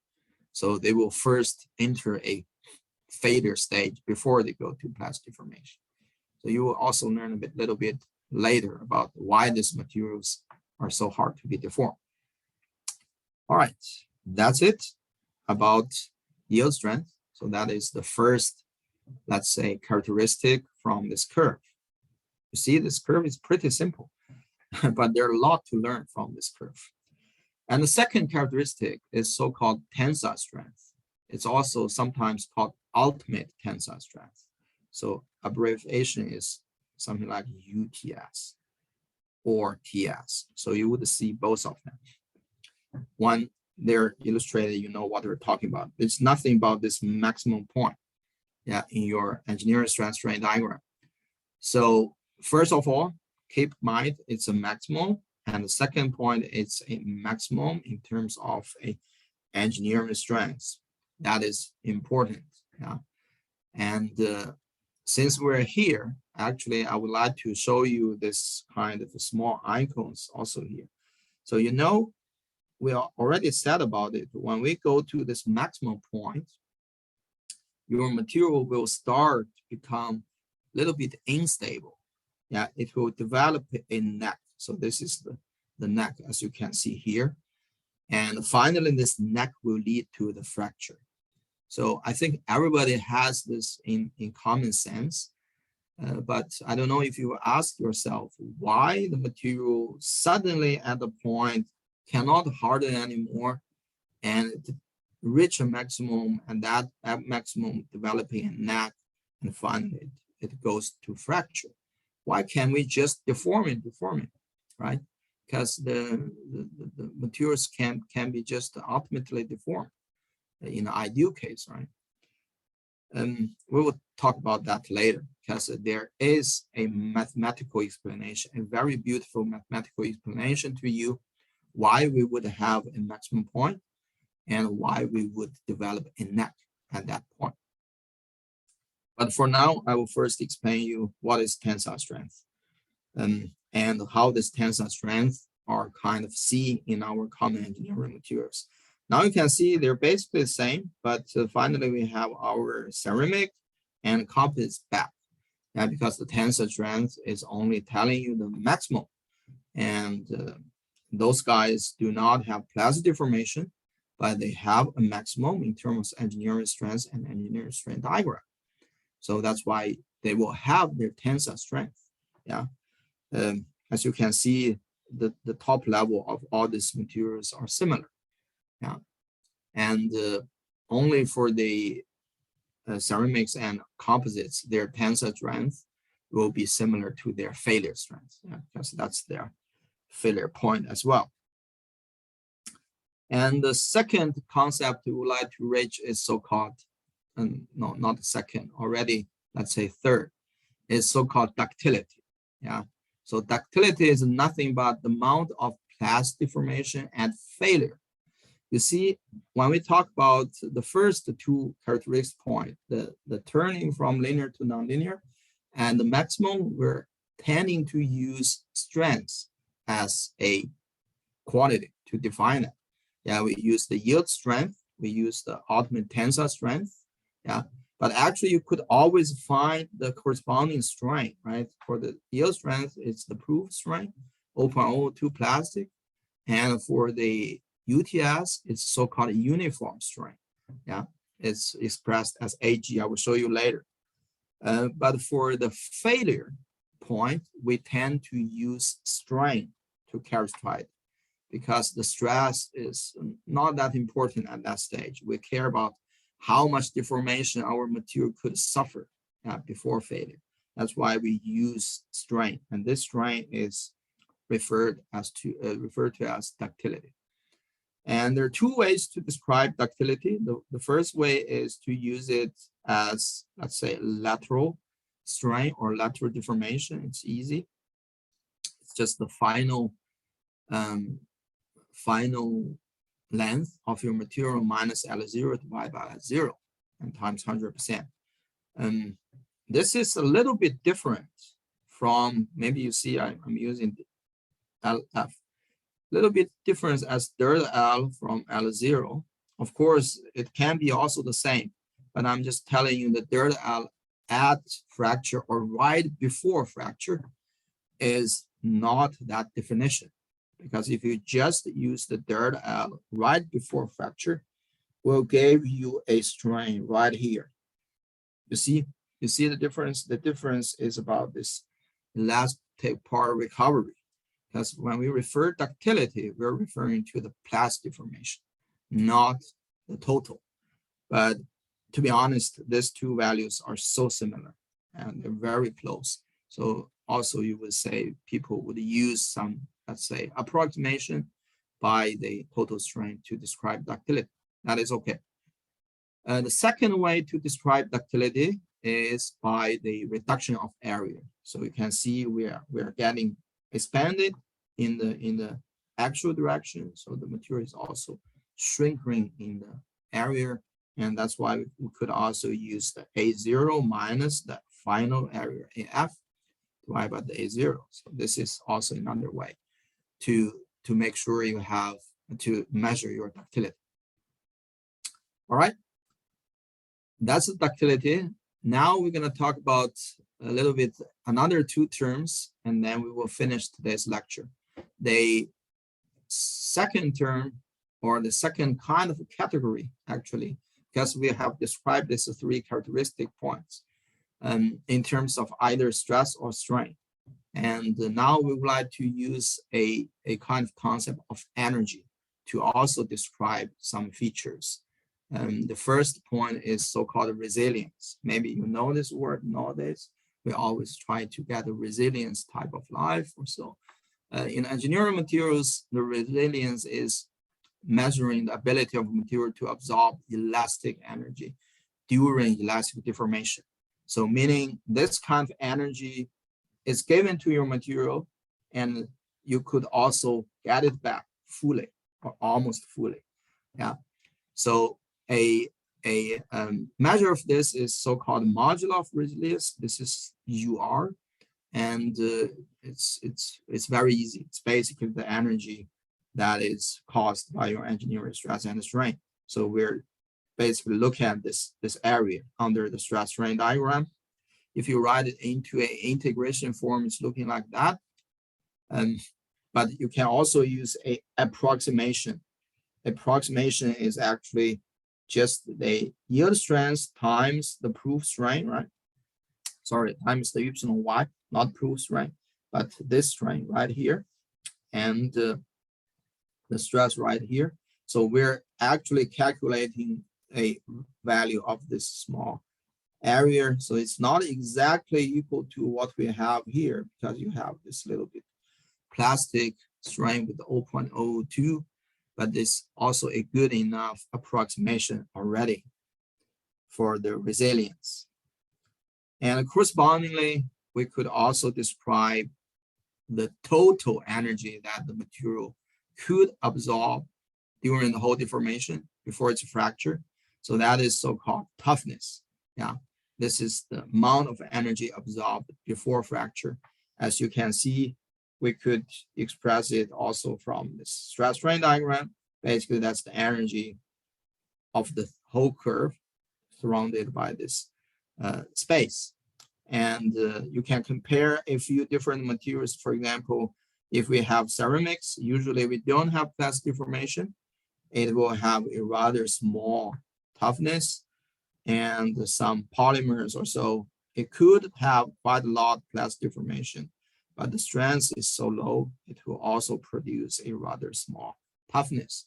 So they will first enter a failure stage before they go to plastic deformation. So you will also learn a little bit later about why these materials are so hard to be deformed. All right, that's it about yield strength. So that is the first, let's say, characteristic from this curve. You see, this curve is pretty simple, but there are a lot to learn from this curve. And the second characteristic is so-called tensile strength. It's also sometimes called ultimate tensile strength. So abbreviation is something like UTS or TS. So you would see both of them. One, they're illustrated, you know what they're talking about. It's nothing about this maximum point, yeah, in your engineering strength strain diagram. So first of all, keep in mind it's a maximum. And the second point, it's a maximum in terms of a engineering strength. That is important. Yeah. And since we're here, actually, I would like to show you this kind of small icons also here. So you know, we are already said about it. When we go to this maximum point, your material will start to become a little bit unstable. Yeah, it will develop a neck. So this is the neck, as you can see here. And finally, this neck will lead to the fracture. So I think everybody has this in common sense. But I don't know if you ask yourself why the material suddenly at the point cannot harden anymore and reach a maximum, and that maximum developing a neck, and finally it goes to fracture. Why can't we just deform it, right? Because the materials can be just ultimately deformed in the ideal case, right? We will talk about that later, because there is a mathematical explanation, a very beautiful mathematical explanation to you why we would have a maximum point and why we would develop a neck at that point. But for now, I will first explain you what is tensile strength and how this tensile strength are kind of seen in our common engineering materials. Now you can see they're basically the same, but finally we have our ceramic and composite back. Yeah, because the tensile strength is only telling you the maximum. And those guys do not have plastic deformation, but they have a maximum in terms of engineering strength and engineering strength diagram. So that's why they will have their tensile strength. Yeah, as you can see, the top level of all these materials are similar. Yeah, and only for the ceramics and composites, their tensile strength will be similar to their failure strength. Yeah, because that's their failure point as well. And the second concept we would like to reach is so-called, no, not the second, already, let's say third, is so-called ductility. Yeah, so ductility is nothing but the amount of plastic deformation and failure. You see, when we talk about the first two characteristic points, the turning from linear to nonlinear, and the maximum, we're tending to use strength as a quantity to define it. Yeah, we use the yield strength, we use the ultimate tensile strength. Yeah, but actually you could always find the corresponding strength, right? For the yield strength, it's the proof strength, 0.02 plastic. And for the UTS, it's so-called uniform strength. Yeah, it's expressed as AG. I will show you later. But for the failure point, we tend to use strain to characterize it, because the stress is not that important at that stage. We care about how much deformation our material could suffer before failure. That's why we use strain, and this strain is referred to as ductility. And there are two ways to describe ductility. The first way is to use it as, let's say, lateral strain or lateral deformation. It's easy. It's just the final length of your material minus L0 divided by L0 and times 100%. This is a little bit different from, maybe you see I'm using LF. Little bit different as delta L from L0. Of course, it can be also the same, but I'm just telling you that delta L at fracture or right before fracture is not that definition, because if you just use the delta L right before fracture, will give you a strain right here. You see the difference? The difference is about this elastic part recovery. Because when we refer ductility, we're referring to the plastic deformation, not the total. But to be honest, these two values are so similar and they're very close. So also you would say people would use some, let's say, approximation by the total strain to describe ductility. That is okay. The second way to describe ductility is by the reduction of area. So you can see we are getting expanded in the actual direction. So the material is also shrinking in the area. And that's why we could also use the A0 minus the final area AF divided by the A0. So this is also another way to make sure you have to measure your ductility. All right. That's the ductility. Now we're going to talk about a little bit another two terms, and then we will finish today's lecture. The second term, or the second kind of category, actually, because we have described this as three characteristic points in terms of either stress or strain. And now we would like to use a kind of concept of energy to also describe some features. The first point is so-called resilience. Maybe you know this word nowadays. We always try to get a resilience type of life or so. In engineering materials, the resilience is measuring the ability of material to absorb elastic energy during elastic deformation. So meaning this kind of energy is given to your material and you could also get it back fully or almost fully. Yeah. So a measure of this is so-called modular of resilience. This is UR, and it's very easy. It's basically the energy that is caused by your engineering stress and strain. So we're basically looking at this area under the stress strain diagram. If you write it into an integration form, it's looking like that. But you can also use a approximation. Approximation is actually just the yield strength times the proof strain, right? Sorry, times the epsilon y, not proof strain, but this strain right here, and the stress right here. So we're actually calculating a value of this small area. So it's not exactly equal to what we have here, because you have this little bit plastic strain with 0.02, but this also a good enough approximation already for the resilience. And correspondingly, we could also describe the total energy that the material could absorb during the whole deformation before it's a fracture. So that is so-called toughness. Yeah, this is the amount of energy absorbed before fracture. As you can see, we could express it also from this stress strain diagram. Basically, that's the energy of the whole curve surrounded by this space. And you can compare a few different materials. For example, if we have ceramics, usually we don't have plastic deformation. It will have a rather small toughness, and some polymers or so, it could have quite a lot of plastic deformation, but the strength is so low, it will also produce a rather small toughness.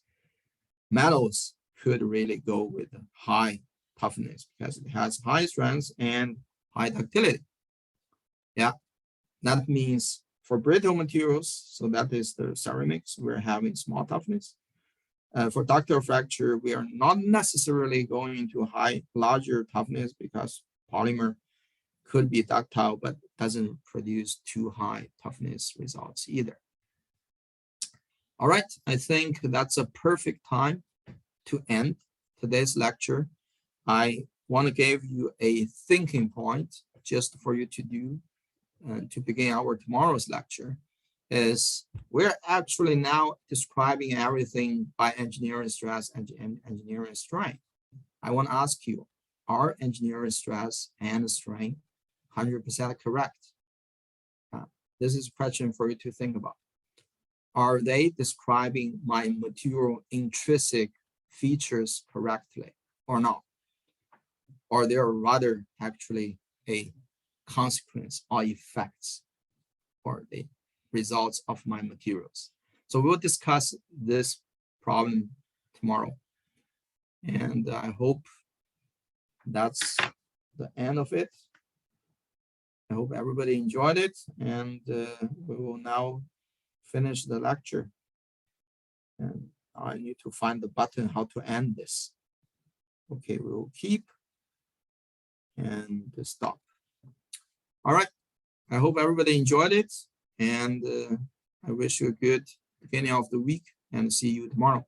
Metals could really go with a high toughness because it has high strength and high ductility. Yeah, that means for brittle materials, so that is the ceramics, we're having small toughness. For ductile fracture, we are not necessarily going into larger toughness because polymer could be ductile, but doesn't produce too high toughness results either. All right, I think that's a perfect time to end today's lecture. I want to give you a thinking point just for you to do to begin our tomorrow's lecture. Is we're actually now describing everything by engineering stress and engineering strain. I want to ask you, are engineering stress and strain 100% correct? This is a question for you to think about. are they describing my material intrinsic features correctly or not? Or they are rather actually a consequence or effects or the results of my materials. So we'll discuss this problem tomorrow. And I hope that's the end of it. I hope everybody enjoyed it, and we will now finish the lecture. And I need to find the button how to end this. Okay, we will keep and stop. All right. I hope everybody enjoyed it, and I wish you a good beginning of the week, and see you tomorrow.